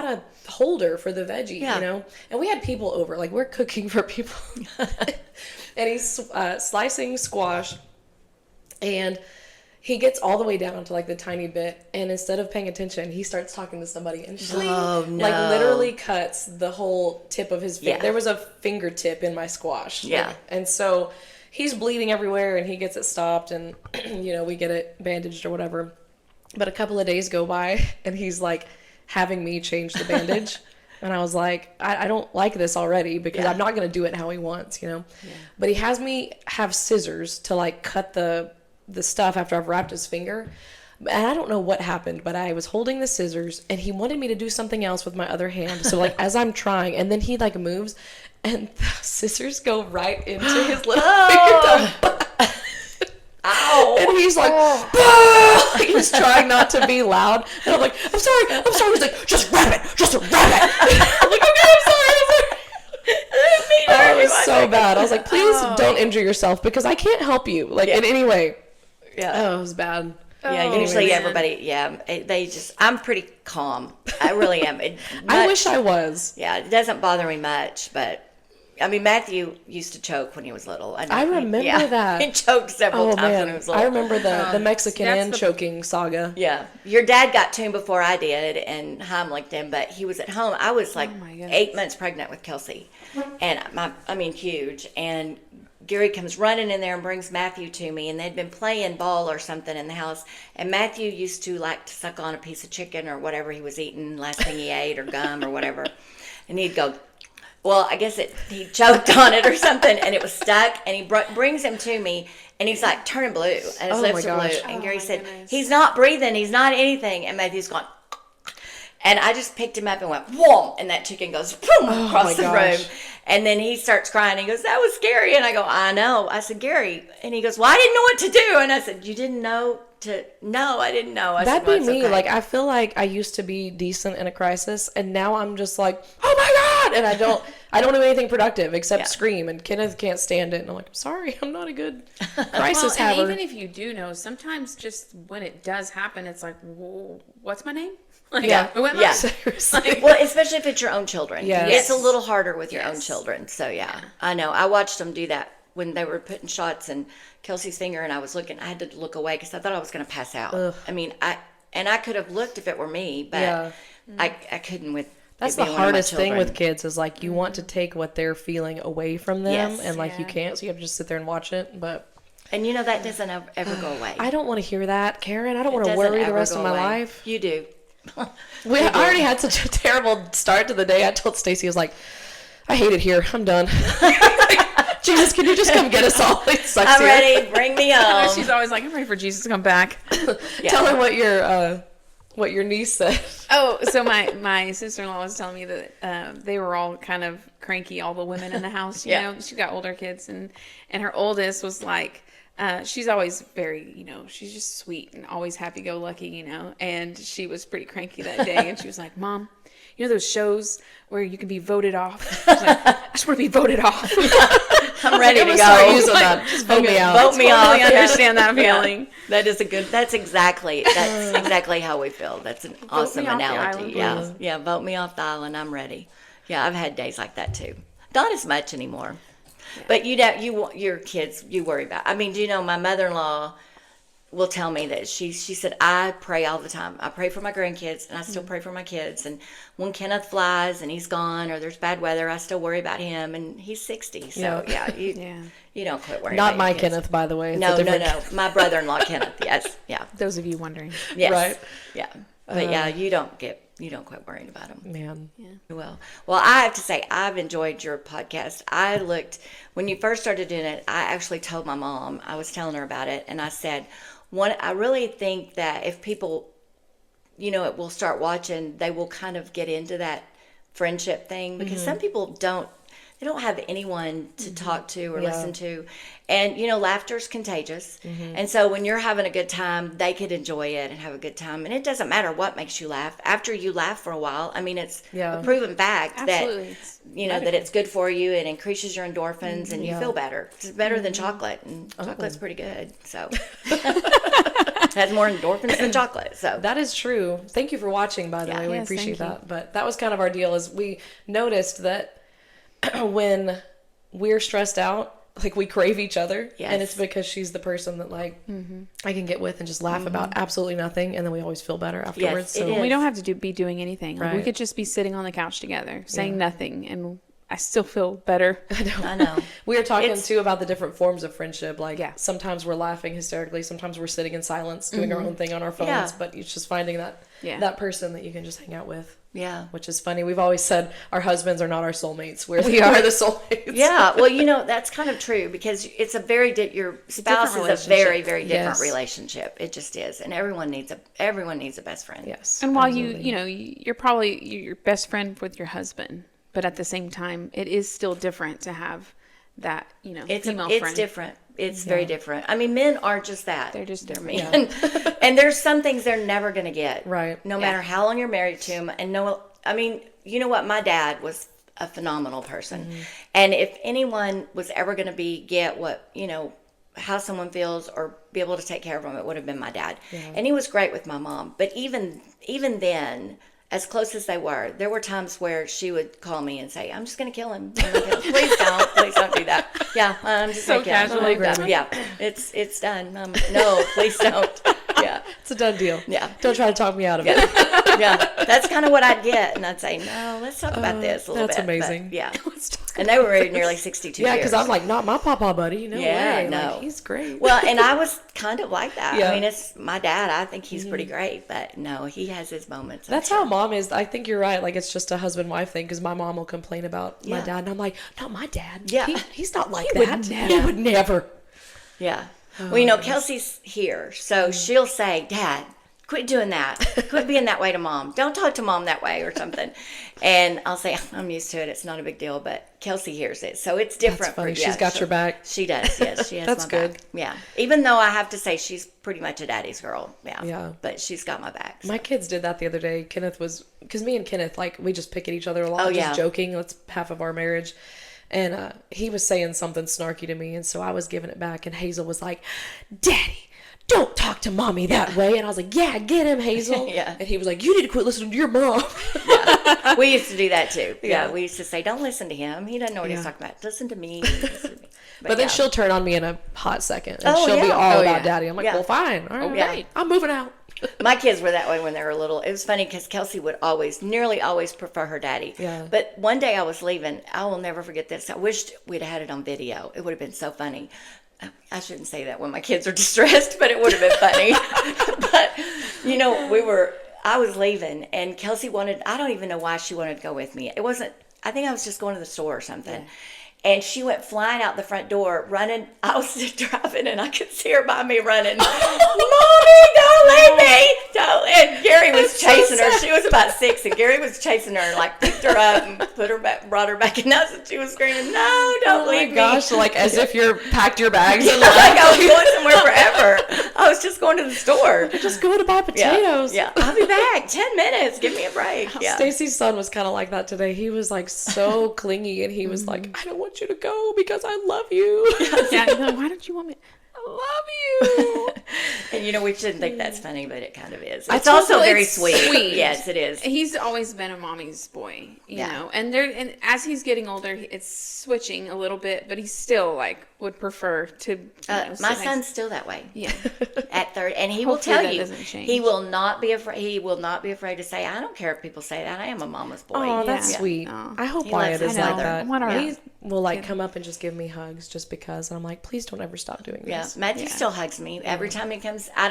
a holder for the veggie, Yeah. And we had people over, like we're cooking for people. And he's slicing squash, and he gets all the way down to like the tiny bit, and instead of paying attention, he starts talking to somebody, and she Oh, no. like literally cuts the whole tip of his finger. Yeah. There was a fingertip in my squash. Yeah. And so he's bleeding everywhere, and he gets it stopped, and we get it bandaged or whatever. But a couple of days go by, and he's like having me change the bandage. And I was like, I don't like this already because Yeah. I'm not going to do it how he wants, But he has me have scissors to like cut the stuff after I've wrapped his finger. And I don't know what happened, but I was holding the scissors and he wanted me to do something else with my other hand. So like as I'm trying, and then he like moves and the scissors go right into his little finger. Ow. And he's like, "Ah!" He's trying not to be loud. And I'm like, I'm sorry. He's like, just wrap it. I'm like, okay, I'm sorry. Oh, it was so bad. I was like, please don't injure yourself because I can't help you, like in any way. Yeah. Oh, it was bad. Yeah, Oh, usually man. everybody, I'm pretty calm. I really am. I wish I was. Yeah, it doesn't bother me much, but I mean, Matthew used to choke when he was little. I remember that. He choked several Oh times when he man, was little. I remember the Mexican that's and the- choking saga. Yeah, your dad got to him before I did, and Heimlicked him, but he was at home. I was like my goodness. 8 months pregnant with Kelsey, and huge. And Gary comes running in there and brings Matthew to me, and they'd been playing ball or something in the house. And Matthew used to like to suck on a piece of chicken or whatever he was eating, last thing he ate, or gum or whatever, and he'd go. Well, I guess he choked on it or something, and it was stuck. And he brings him to me, and he's like turning blue, and his Oh, lips my are blue. gosh. And Oh, Gary my said, goodness. "He's not breathing. He's not anything." And Matthew's gone. And I just picked him up and went, whoom, and that chicken goes boom across my the gosh. room. And then he starts crying. He goes, "That was scary." And I go, "I know." I said, "Gary." And he goes, "Well, I didn't know what to do." And I said, "You didn't know to?" "No, I didn't know." I That'd said, "Well, be it's me. okay." Like I feel like I used to be decent in a crisis, and now I'm just like, oh my god, and I don't do anything productive except Yeah. scream. And Kenneth can't stand it, and I'm like, I'm sorry, I'm not a good crisis And haver. even if you do know, sometimes just when it does happen, it's like, whoa, what's my name? Like, Yeah. who am Yeah. I? Seriously. Well, especially if it's your own children. Yes. It's a little harder with your own Yes. children. So, yeah, I know. I watched them do that when they were putting shots in Kelsey's finger, and I was looking. I had to look away because I thought I was going to pass out. Ugh. I mean, I could have looked if it were me, but Yeah. I couldn't with That's it the being one of my hardest thing with children. kids is like you want to take what they're feeling away from them, Yes. and like you Yeah. can't, so you have to just sit there and watch it. But And you know that doesn't ever go away. I don't want to hear that, Karen. I don't want to Doesn't worry the ever rest go of my away. life. You do. I already had such a terrible start to the day. I told Stacy, I was like, I hate it here. I'm done. Like, Jesus, can you just come get us all? It sucks I'm here. ready. Bring me home. She's always like, I'm ready for Jesus to come back. Tell her what your niece said. Oh, so my sister-in-law was telling me that they were all kind of cranky, all the women in the house. You Yeah. know, she got older kids, and her oldest was like, she's always very, she's just sweet and always happy-go-lucky, and she was pretty cranky that day, and she was like, Mom, you know those shows where you can be voted off? I was like, I just want to be voted off. I'm ready to Start go. using that. Just vote me out. Vote me Totally off. understand that feeling. That's exactly how we feel. That's an awesome me off the analogy. island, Yeah. Vote me off the island. I'm ready. Yeah, I've had days like that too. Not as much anymore. But your kids, you worry about. I mean, do you know my mother-in-law will tell me that she said, I pray all the time. I pray for my grandkids, and I still pray for my kids. And when Kenneth flies and he's gone, or there's bad weather, I still worry about him. And he's 60, so you don't quit worrying. Not about my your kids. Kenneth, by the way. It's No, a different no. My brother-in-law Kenneth. Yes, yeah, Those of you wondering. yes, Right. yeah. But yeah, you don't quit worrying about him. Man. Well, I have to say, I've enjoyed your podcast. When you first started doing it, I actually told my mom, I was telling her about it, and I said, I really think that if people, will start watching, they will kind of get into that friendship thing, because some people they don't have anyone to talk to or listen to. And, laughter's contagious. And so when you're having a good time, they could enjoy it and have a good time. And it doesn't matter what makes you laugh. After you laugh for a while, I mean, it's a proven fact Absolutely. that, that it's good for you. It increases your endorphins and you feel better. It's better than chocolate. And chocolate's pretty good. So it has more endorphins than chocolate. So That is true. Thank you for watching, by the way. We Yes, appreciate thank you. that. But that was kind of our deal, is we noticed that when we're stressed out, like we crave each other. Yes. And it's because she's the person that like I can get with and just laugh about absolutely nothing, and then we always feel better afterwards. it So is. We don't have to be doing anything. Like, we Right. could just be sitting on the couch together, saying nothing, and I still feel better. I know. we were talking It's- too about the different forms of friendship. Like Yeah. sometimes we're laughing hysterically, sometimes we're sitting in silence doing our own thing on our phones, Yeah. but it's just finding that person that you can just hang out with. Yeah. Which is funny. We've always said our husbands are not our soulmates. We're We are. the soulmates. Yeah, well, that's kind of true, because it's a very your spouse is a relationship. very, very different Yes. relationship. It just is, and everyone needs a best friend. Yes. And while absolutely. you're probably your best friend with your husband, but at the same time, it is still different to have that, It's female it's friend. different. It's very different. I mean, men are just that. They're just different. men, and there's some things they're never going to get. Right. No matter how long you're married to him, and I mean, you know what? My dad was a phenomenal person, and if anyone was ever going to get what how someone feels or be able to take care of them, it would have been my dad. And he was great with my mom. But even then, as close as they were, there were times where she would call me and say, I'm just going to kill him. Please don't do that. Yeah, I'm just So going to kill him. casually I'm done. Yeah, it's done. No, please don't. Yeah. It's a done deal. Yeah. Don't try to talk me out of it. Yeah, that's kind of what I'd get. And I'd say, no, let's talk about this a little That's bit. But, amazing. yeah. Let's talk And they were married nearly 62 Yeah, years. because I'm like, not my papa, buddy. No Yeah, way. no. Like, he's great. Well, and I was kind of like that. Yeah. I mean, it's my dad. I think he's pretty great, but no, he has his moments. I'm That's sure. how mom is. I think you're right. Like, it's just a husband-wife thing, because my mom will complain about my Yeah. dad, and I'm like, not my dad. Yeah. He's not like would that. never. He would never. Yeah. Well, Kelsey's here, so she'll say, Dad, quit doing that. Quit being that way to mom. Don't talk to mom that way or something. And I'll say, I'm used to it. It's not a big deal. But Kelsey hears it. So it's different. That's funny. For, yeah, She's got your back. She does. Yes, she has That's my good. back. Yeah. Even though I have to say she's pretty much a daddy's girl. Yeah. Yeah. But she's got my back. So. My kids did that the other day. Kenneth was, because me and Kenneth, like, we just pick at each other a lot, Oh, just yeah. joking. That's half of our marriage. And he was saying something snarky to me, and so I was giving it back, and Hazel was like, Daddy, don't talk to mommy that way. And I was like, yeah, get him, Hazel. Yeah. And he was like, you need to quit listening to your mom. We used to do that too. Yeah. Yeah, we used to say, don't listen to him. He doesn't know what he's Yeah. talking about. Listen to me. Listen to me. But then yeah. she'll turn on me in a hot second. And Oh, she'll be yeah. all Oh, about yeah. daddy. I'm like, Yeah. well, fine. All right. yeah. I'm moving out. My kids were that way when they were little. It was funny because Kelsey would nearly always prefer her daddy. Yeah. But one day I was leaving. I will never forget this. I wished we'd had it on video. It would have been so funny. I shouldn't say that when my kids are distressed, but it would have been funny. But, I was leaving and Kelsey I don't even know why she wanted to go with me. I think I was just going to the store or something. Yeah. And she went flying out the front door, running. I was driving, and I could see her by me running. Mommy, don't leave me! Don't. And Gary was chasing her. She was about 6, and Gary was chasing her and like picked her up and brought her back in the house, and she was screaming, "No, don't leave me!" Gosh, like as if you're packed your bags and like I was going somewhere forever. I was just going to the store. just go to buy potatoes. Yeah, I'll be back. 10 minutes. Give me a break. Yeah. Stacy's son was kind of like that today. He was like so clingy, and he was like, "I don't want you to go because I love you." Yeah, no, why don't you want me? I love you. And we shouldn't think that's funny, but it kind of is. I It's also Well, very it's sweet. sweet. Yes, it is. He's always been a mommy's boy, you Yeah. know. And as he's getting older, it's switching a little bit, but he still would prefer to. My son's still that way. Yeah. At 3rd, and he Hopefully will tell that you doesn't change. he will not be afraid. He will not be afraid to say, "I don't care if people say that. I am a mama's boy." Oh, that's Yeah. sweet. Oh. I hope He Wyatt loves is his like mother. that. I want our- He will like come up and just give me hugs just because, and I'm like, please don't ever stop doing Yeah, this. Matthew still hugs me every time he comes. I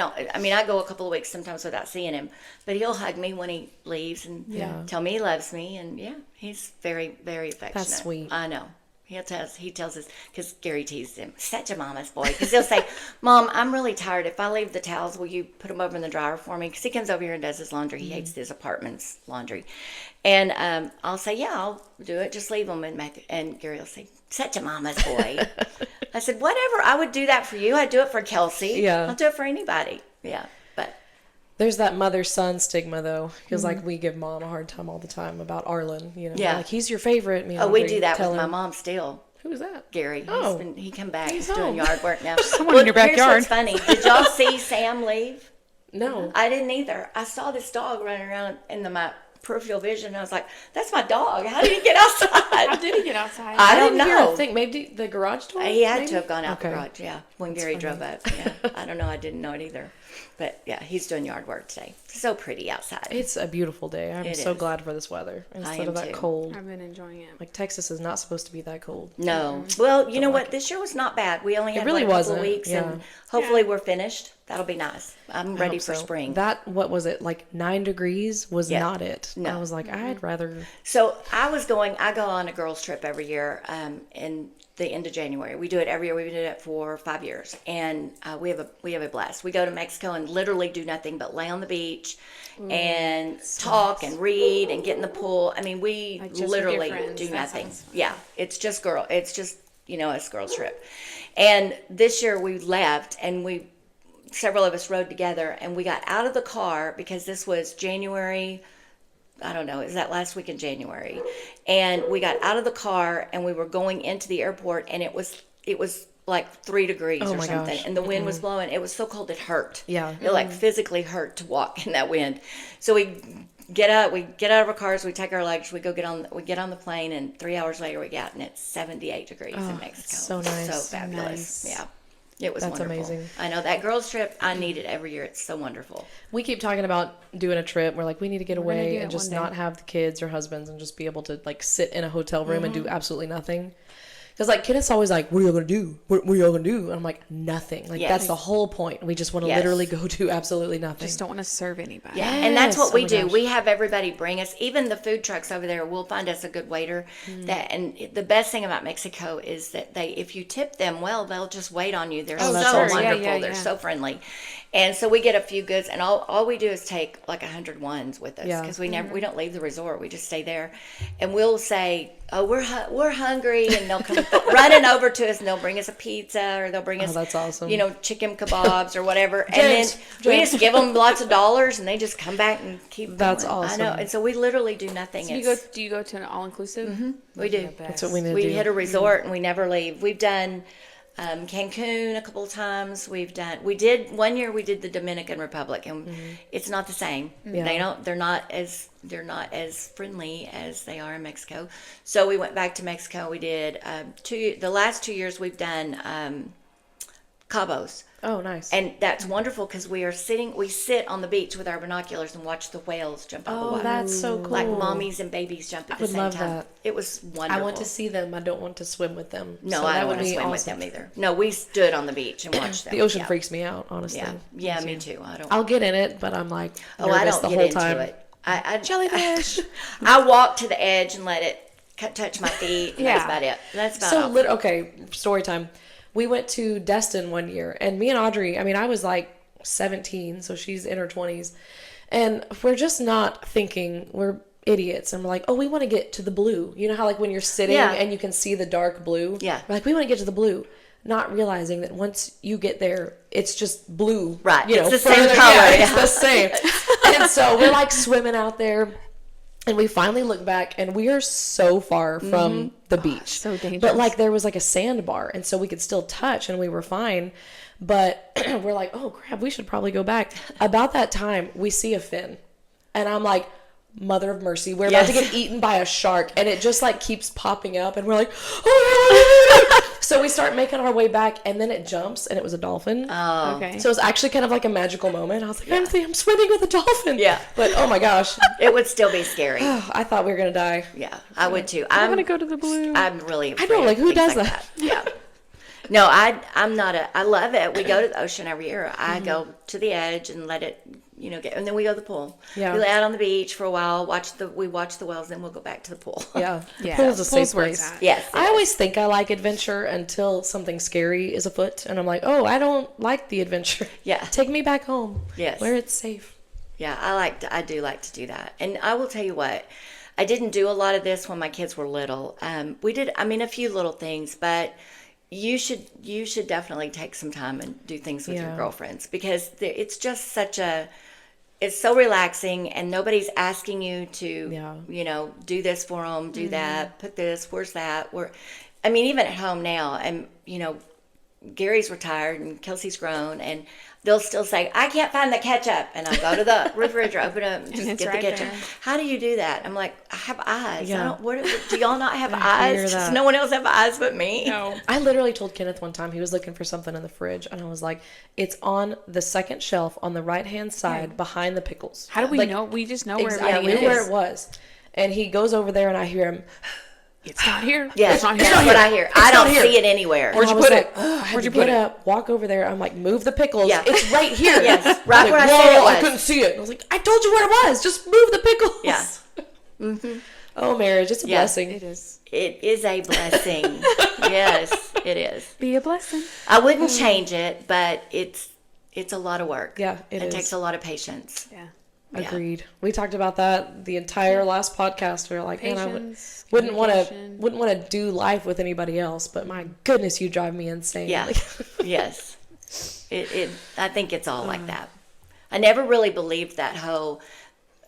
go a couple of weeks sometimes without seeing him, but he'll hug me when he leaves and tell me he loves me. And he's very, very affectionate. That's sweet. I know. He tells us, because Gary teased him, such a mama's boy. Because he'll say, "Mom, I'm really tired. If I leave the towels, will you put them over in the dryer for me?" Because he comes over here and does his laundry. He hates his apartment's laundry. And I'll say, "Yeah, I'll do it. Just leave them." And Gary will say, "Such a mama's boy." I said, "Whatever. I would do that for you. I'd do it for Kelsey. Yeah. I'll do it for anybody." Yeah. But There's that mother-son stigma, though, because like we give mom a hard time all the time about Arlen. Yeah. Like he's your favorite. we do that with my mom still. Who is that? Gary. Oh. He come back. He's home. doing yard work now. Someone in your Here's backyard. what's funny. Did y'all see Sam leave? No. I didn't either. I saw this dog running around in my peripheral vision. And I was like, "That's my dog. How did he get outside?" How did he get outside? I don't didn't hear know. a thing. Maybe the garage door. He had maybe? to have gone out Okay. the garage, when Gary drove up. Yeah, I don't know. I didn't know it either. But yeah, he's doing yard work today. So pretty outside. It's a beautiful day. I'm It so is. glad for this weather instead am of that too. cold. I've been enjoying it. Like Texas is not supposed to be that cold. No. Well, you know what? This year was not bad. We only had really a couple wasn't, of weeks, yeah. and hopefully we're finished. That'll be nice. I'm I ready hope for so. spring. What was it, like 9 degrees was Yeah. not it. No. I was like, I'd rather. So I go on a girls' trip every year in the end of January. We do it every year. We've done it for 5 years, and we have a blast. We go to Mexico and literally do nothing but lay on the beach and talk and read and get in the pool. I mean, we Like just with literally your friends. do That nothing. sounds fun. Yeah, it's just us girls' trip. And this year we left, and several of us rode together, and we got out of the car because this was January. I don't know, is that last week in January? And we got out of the car and we were going into the airport, and it was like 3 degrees Oh or my something, gosh. and the wind was blowing. It was so cold it hurt. Yeah. It like physically hurt to walk in that wind. So we get out of our cars, we take our luggage, we get on the plane, and 3 hours later we get out, and it's 78 degrees in Mexico. so nice. So fabulous. Nice. Yeah. It was That's wonderful. amazing. I know that girls' trip, I need it every year. It's so wonderful. We keep talking about doing a trip. We're like, we need to get We're gonna away do and it just one day. not have the kids or husbands and just be able to like sit in a hotel room and do Mm-hmm. absolutely nothing. Because like Kenneth's always like, what are y'all gonna do? What are y'all gonna do? And I'm like, nothing. Like Yes. that's the whole point. We just want to Yes. literally go do absolutely nothing. Just don't want to serve anybody. Yeah, and that's what Yes. we Oh my do. gosh. We have everybody bring us, even the food trucks over there. We'll find us a good waiter. Mm. And the best thing about Mexico is that if you tip them well, they'll just wait on you. They're Oh, so that's awesome. wonderful. Yeah, They're yeah. so friendly. And so we get a few goods, and all we do is take like 100 ones with us Yeah. because we don't leave the resort. We just stay there, and we'll say, "Oh, we're hungry," and they'll come running over to us, and they'll bring us a pizza, or they'll bring us, that's awesome. chicken kebabs or whatever, and James, then we James. just give them lots of dollars, and they just come back and keep. That's going. I know, awesome. and so we literally do nothing. So do you go to an all inclusive? We do. That's what we need to We do. hit a resort and we never leave. We've done Cancun a couple of times. We did one year. We did the Dominican Republic, and it's not the same. Yeah. They're not as friendly as they are in Mexico. So we went back to Mexico. We did the last 2 years we've done Cabos. Oh, nice. And that's wonderful because we sit on the beach with our binoculars and watch the whales jump out of the Oh, water. that's so cool. Like mommies and babies jump at the would same love time. that. It was wonderful. I want to see them. I don't want to swim with them. No, So I that don't would want to be swim with awesome. them either. No, we stood on the beach and watched them. The ocean Yeah. freaks me out, honestly. Yeah, me too. I don't. I'll get in it, but I'm like nervous I don't the get whole into time. it. I Jellyfish. I walk to the edge and let it touch my feet. And That's Yeah. about it. That's about So all. okay, story time. We went to Destin one year, and me and Audrey. I mean, I was like 17, so she's in her 20s, and we're just not thinking. We're idiots, and we're like, oh, we want to get to the blue. You know how like when you're sitting Yeah. and you can see the dark blue. Yeah. We're like, we want to get to the blue. Not realizing that once you get there, it's just blue. Right. You know, It's the same further- color. Yeah, Yeah. it's the same. And so we're like swimming out there. And we finally look back, and we are so far from the beach. so dangerous. But like there was like a sandbar, and so we could still touch, and we were fine. But we're like, oh crap, we should probably go back. About that time, we see a fin, and I'm like, mother of mercy, we're about to Yes. get eaten by a shark, and it just like keeps popping up, and we're like, oh. So we start making our way back, and then it jumps, and it was a dolphin. Okay. So it was actually kind of like a magical moment. I was like, I'm swimming with a dolphin. Yeah. But oh my gosh. It would still be scary. I thought we were gonna die. Yeah, I would too. I'm gonna go to the blue. I'm really afraid. know, like, of who things does like that? Yeah. No, I'm not I love it. We go to the ocean every year. I go to the edge and let it, get, and then we go to the pool. Yeah. We lay out on the beach for a while, we watch the whales, then we'll go back to the pool. Yeah. Yeah. Pool's a safe Pool's where it's place. at. Yes. it I is. always think I like adventure until something scary is afoot, and I'm like, oh, I don't like the adventure. Yeah. Take me back home. Yes. Where it's safe. Yeah, I do like to do that. And I will tell you what, I didn't do a lot of this when my kids were little. We did, a few little things, but you should definitely take some time and do things with your Yeah. girlfriends because it's just it's so relaxing and nobody's asking you to, Yeah. do this for them, do that, put this, where's that? Even at home now, and, Gary's retired and Kelsey's grown and they'll still say, I can't find the ketchup. And I'll go to the refrigerator, open it up, and just it's get right the ketchup. there. How do you do that? I'm like, I have eyes. Yeah. Do y'all not have hear eyes? Does that. no one else have eyes but me? No. I literally told Kenneth one time he was looking for something in the fridge, and I was like, it's on the second shelf on the right-hand side behind the pickles. How do we Like, know? We just know where I everything knew is. where it was. And he goes over there, and I hear him. It's not here. Yes, It's not that's here. what I hear. I not don't here. see it anywhere. And I you was put like, it? "Ugh," I had Where'd to you put get it? up, walk over there. I'm like, move the pickles. Yeah. It's right here. Yes, I'm right like, where I whoa, said it was. I couldn't see it. I was like, I told you where it was. Just move the pickles. Yeah. Oh, marriage, it's a Yeah. blessing. It is. It is a blessing. Yes, it is. Be a blessing. I wouldn't change it, but it's a lot of work. Yeah, it is. takes a lot of patience. Yeah. Agreed. We talked about that the entire last podcast. We were like, man, I Patience, wouldn't want communication. to do life with anybody else, but my goodness, you drive me insane. Yeah. Like, Yes. I think it's all like that. I never really believed that whole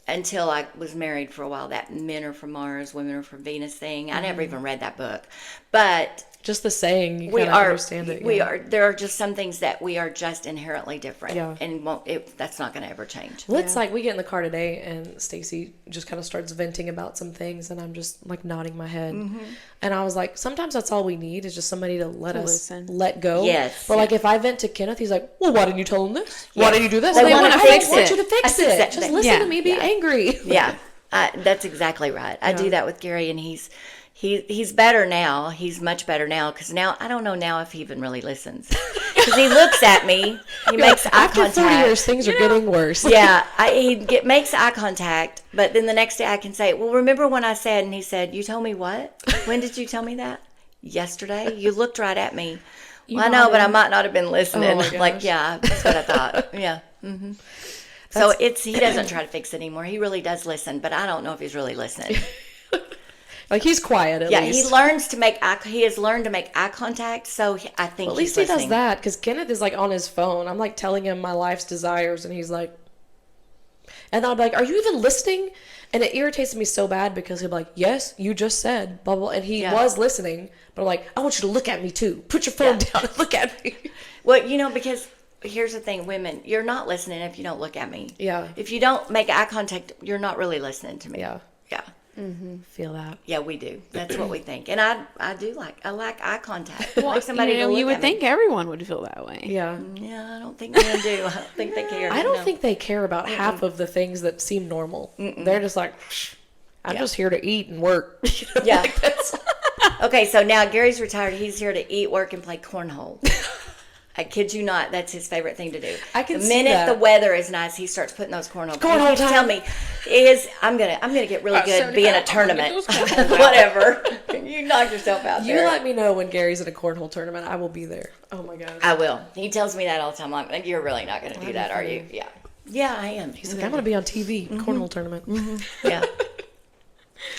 until I was married for a while, that men are from Mars, women are from Venus thing. I never even read that book. But just the saying, you we kind of are understand it. we yeah. are there are just some things that we are just inherently different. Yeah. And that's not gonna ever change. Well, it's like we get in the car today, and Stacy just kind of starts venting about some things, and I'm just like nodding my head. And I was like, sometimes that's all we need is just somebody to let us listen. let go. Yes, But like yes. if I vent to Kenneth, he's like, well, why didn't you tell him this? Why Yes. didn't you do this? They I'm wanna like, fix I don't want it. you to fix That's it. exactly- Just listen Yeah. to me be angry. Yeah, that's exactly right. I do that with Gary, and he's better now. He's much better now because now I don't know now if he even really listens because he looks at me. He makes eye After 30 contact. years, things are getting worse. Yeah, makes eye contact, but then the next day I can say, "Well, remember when I said?" And he said, "You told me what? When did you tell me that? Yesterday? You looked right at me." Well, I know, but I might not have been listening. Oh my Like, gosh. yeah, that's what I thought. Yeah. So he doesn't try to fix it anymore. He really does listen, but I don't know if he's really listening. Like he's quiet at Yeah, least. he has learned to make eye contact. So I think At least he's he does listening. that because Kenneth is like on his phone. I'm like telling him my life's desires, and he's like, And then I'll be like, are you even listening? And it irritates me so bad because he'll be like, yes, you just said blah, blah. And he was listening, but I'm like, I want you to look at me too. Put your phone down and look at me. Well, because here's the thing, women, you're not listening if you don't look at me. Yeah. If you don't make eye contact, you're not really listening to me. Yeah. Yeah. Feel that. Yeah, we do. That's what we think. And I like eye contact. I like somebody to look you would at me. think everyone would feel that way. Yeah. Yeah, I don't think men do. I don't think they care. I don't No. think they care about half of the things that seem normal. They're just like, I'm just here to eat and work. Yeah. Like that's- Okay, so now Gary's retired. He's here to eat, work, and play cornhole. I kid you not, that's his favorite thing to do. I can the see minute that. the weather is nice, he starts putting those cornhole. Cornhole He keeps telling me, I'm gonna get really good at being a 75, tournament, I'm gonna get those cornholes out. whatever. You knock yourself out you there. let me know when Gary's in a cornhole tournament. I will be there. Oh my God. I will. He tells me that all the time. I'm like, you're really not gonna do that, are you? Yeah. Yeah, I am. He's like, I'm going to be on TV, cornhole tournament. Yeah.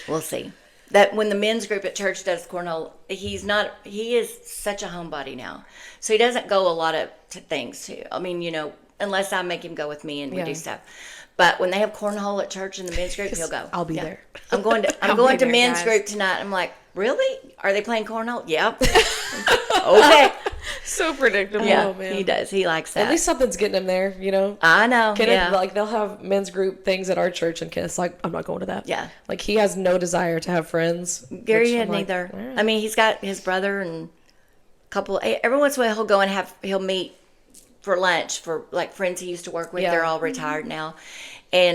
We'll see. That when the men's group at church does cornhole, he is such a homebody now. So he doesn't go a lot of things too. I mean, unless I make him go with me and we do stuff. But when they have cornhole at church in the men's group, he'll go. I'll be there. I'm going to I'll I'm be to there, men's guys. group tonight. I'm like, really? Are they playing cornhole? Yep. Okay. So predictable. Yeah, Oh, man. he does. He likes that. At least something's getting him there, I know. Kenneth, Yeah. like, they'll have men's group things at our church, and Kenneth's like, I'm not going to that. Yeah. Like, he has no desire to have friends. Gary which had I'm like, neither. all right. I mean, he's got his brother and a couple. Every once in a while, he'll go and he'll meet for lunch for like friends he used to work with. Yeah. They're all retired now,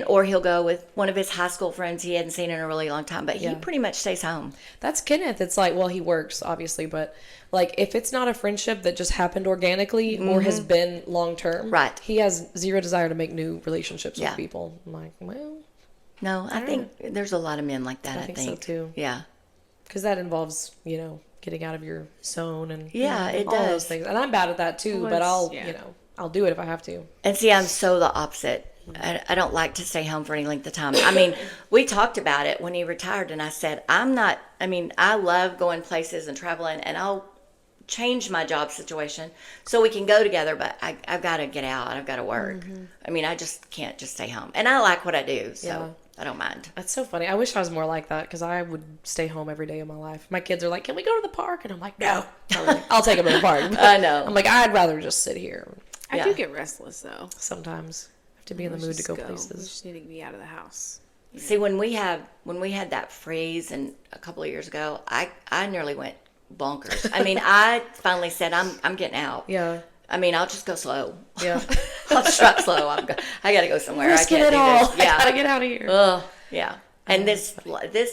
or he'll go with one of his high school friends he hadn't seen in a really long time. But he pretty much stays home. That's Kenneth. It's like, well, he works, obviously, but like, if it's not a friendship that just happened organically or has been long term, Right. he has zero desire to make new relationships Yeah. with people. I'm like, well, No, I think there's a lot of men like that. I think so, too. Yeah. because that involves, getting out of your zone and Yeah, it all those does. things. And I'm bad at that too, Well, but I'll, it's- I'll do it if I have to. And see, I'm so the opposite. I don't like to stay home for any length of time. I mean, we talked about it when he retired, and I said, I love going places and traveling, and I'll change my job situation so we can go together, but I've got to get out. I've got to work. I mean, I just can't just stay home. And I like what I do, so Yeah. I don't mind. That's so funny. I wish I was more like that because I would stay home every day of my life. My kids are like, can we go to the park? And I'm like, no. I'll take them to the park. But I know. I'm like, I'd rather just sit here. I Yeah. do get restless though. Sometimes I have to be in the mood to Just go We places. just need to be out of the house. See, when we had that freeze and a couple of years ago, I nearly went bonkers. I mean, I finally said, I'm getting out. Yeah. I mean, I'll just go slow. Yeah. I'll just drive slow. I got to go somewhere. Risking I can't it do all. this. Yeah. I gotta get out of here. Ugh, yeah. And this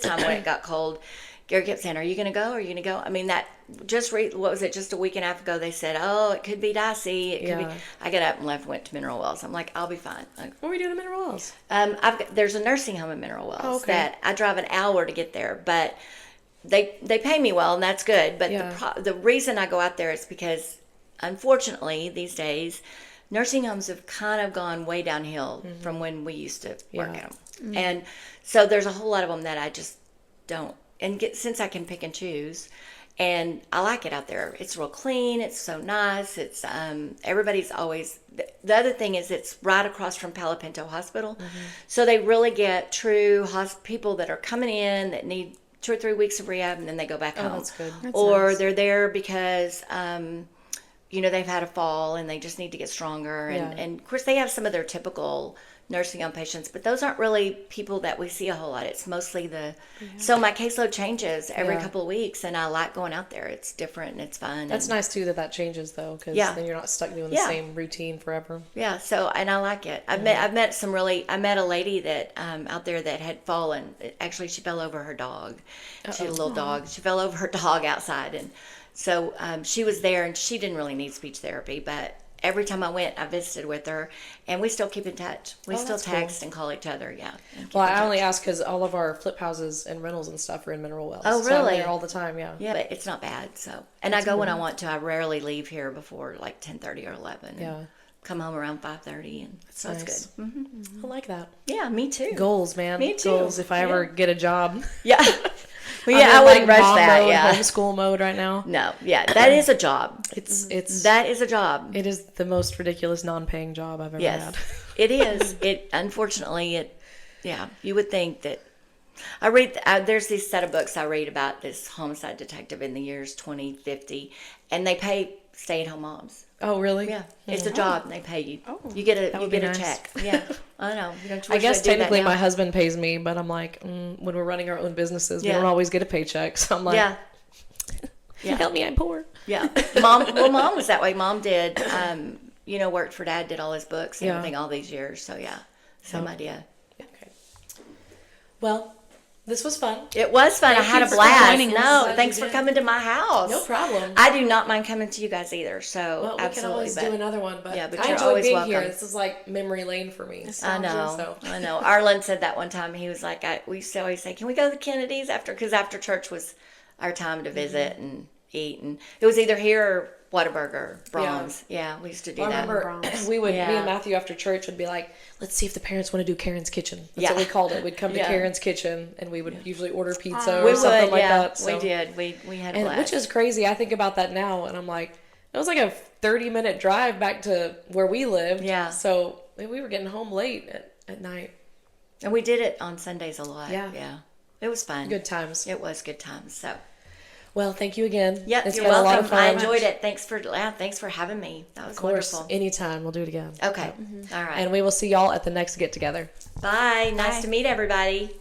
time when it got cold, Gary kept saying, "Are you going to go? Are you going to go?" I mean, that what was it? Just a week and a half ago, they said, "Oh, it could be dicey. It could Yeah. be." I got up and left, went to Mineral Wells. I'm like, "I'll be fine." What are we doing in Mineral Wells? There's a nursing home in Mineral Wells Oh, okay. that I drive an hour to get there, but they pay me well, and that's good. But Yeah. the reason I go out there is because, unfortunately, these days, nursing homes have kind of gone way downhill from when we used to work Yeah. at them, and so there's a whole lot of them that I just don't. And since I can pick and choose, and I like it out there. It's real clean. It's so nice. It's everybody's always. The other thing is it's right across from Palo Pinto Hospital, so they really get true people that are coming in that need 2 or 3 weeks of rehab, and then they go back home. That's good. Or nice. they're there because they've had a fall and they just need to get stronger. Yeah. And of course they have some of their typical nursing home patients, but those aren't really people that we see a whole lot. It's mostly so my caseload changes every Yeah. couple of weeks, and I like going out there. It's different and it's fun. That's and, nice too that changes though, because Yeah. then you're not stuck doing the Yeah. same routine forever. Yeah, so and I like it. I met a lady that out there that had fallen. Actually, she fell over her dog. She had a little dog. She fell over her dog outside, and so she was there, and she didn't really need speech therapy, but every time I went, I visited with her, and we still keep in touch. We still that's cool. text and call each other. Yeah. and keep Well, in I touch. only ask because all of our flip houses and rentals and stuff are in Mineral Wells. Oh, So I'm really? there all the time. Yeah. Yeah, but it's not bad. So, and I go when I want to. I rarely leave here before like 10:30 or 11. Yeah. And come home around 5:30, and so nice. it's good. I like that. Yeah, me too. Goals, man. Me too. Goals. If I ever get a job. Yeah. Well, yeah, I'm in, I wouldn't rush mom that, mode, yeah. homeschool mode right now. No, yeah, that is a job. That is a job. it is the most ridiculous non-paying job I've ever Yes, had. it is. Unfortunately, yeah, you would think that. There's this set of books I read about this homicide detective in the years 2050, and they pay stay-at-home moms. Oh, really? Yeah, it's a job, and they pay you. Oh, You get a would be a nice. check. Yeah, I know. I guess technically my husband pays me, but I'm like, when we're running our own businesses, we Yeah. don't always get a paycheck. So I'm like, Yeah. help me, I'm poor. Yeah, mom was that way. Mom did, worked for dad, did all his books and Yeah. everything all these years. So yeah, same idea. Okay. Well, this was fun. It was fun. I Thank had you a for blast. joining us. No, Glad thanks you for did. coming to my house. No problem. I do not mind coming to you guys either. So Well, we can absolutely, always do another one, but, yeah, but I you're enjoy always being here. welcome. This is like memory lane for me. I know. So. I know. Arlen said that one time. He was like, we used to always say, "Can we go to the Kennedys because after church was our time to visit and eat, and it was either here or Whataburger, Brahms. Yeah, we used to do I that. remember Brahms. me Yeah. and Matthew after church would be like, let's see if the parents want to do Karen's Kitchen. That's Yeah. what we called it. We'd come to Yeah. Karen's Kitchen and we would usually order pizza We or something would, like yeah, that. So. we did. We had a And blast. which is crazy. I think about that now and I'm like, it was like a 30-minute drive back to where we lived. Yeah. So we were getting home late at night. And we did it on Sundays a lot. Yeah. Yeah. It was fun. Good times. It was good times. So, Well, thank you again. yep, It's you're been a lot welcome. of fun. I enjoyed it. Thanks for having me. That was Of course, wonderful. anytime. We'll do it again. Okay. All right. And we will see y'all at the next get together. Bye. Nice Bye. to meet everybody.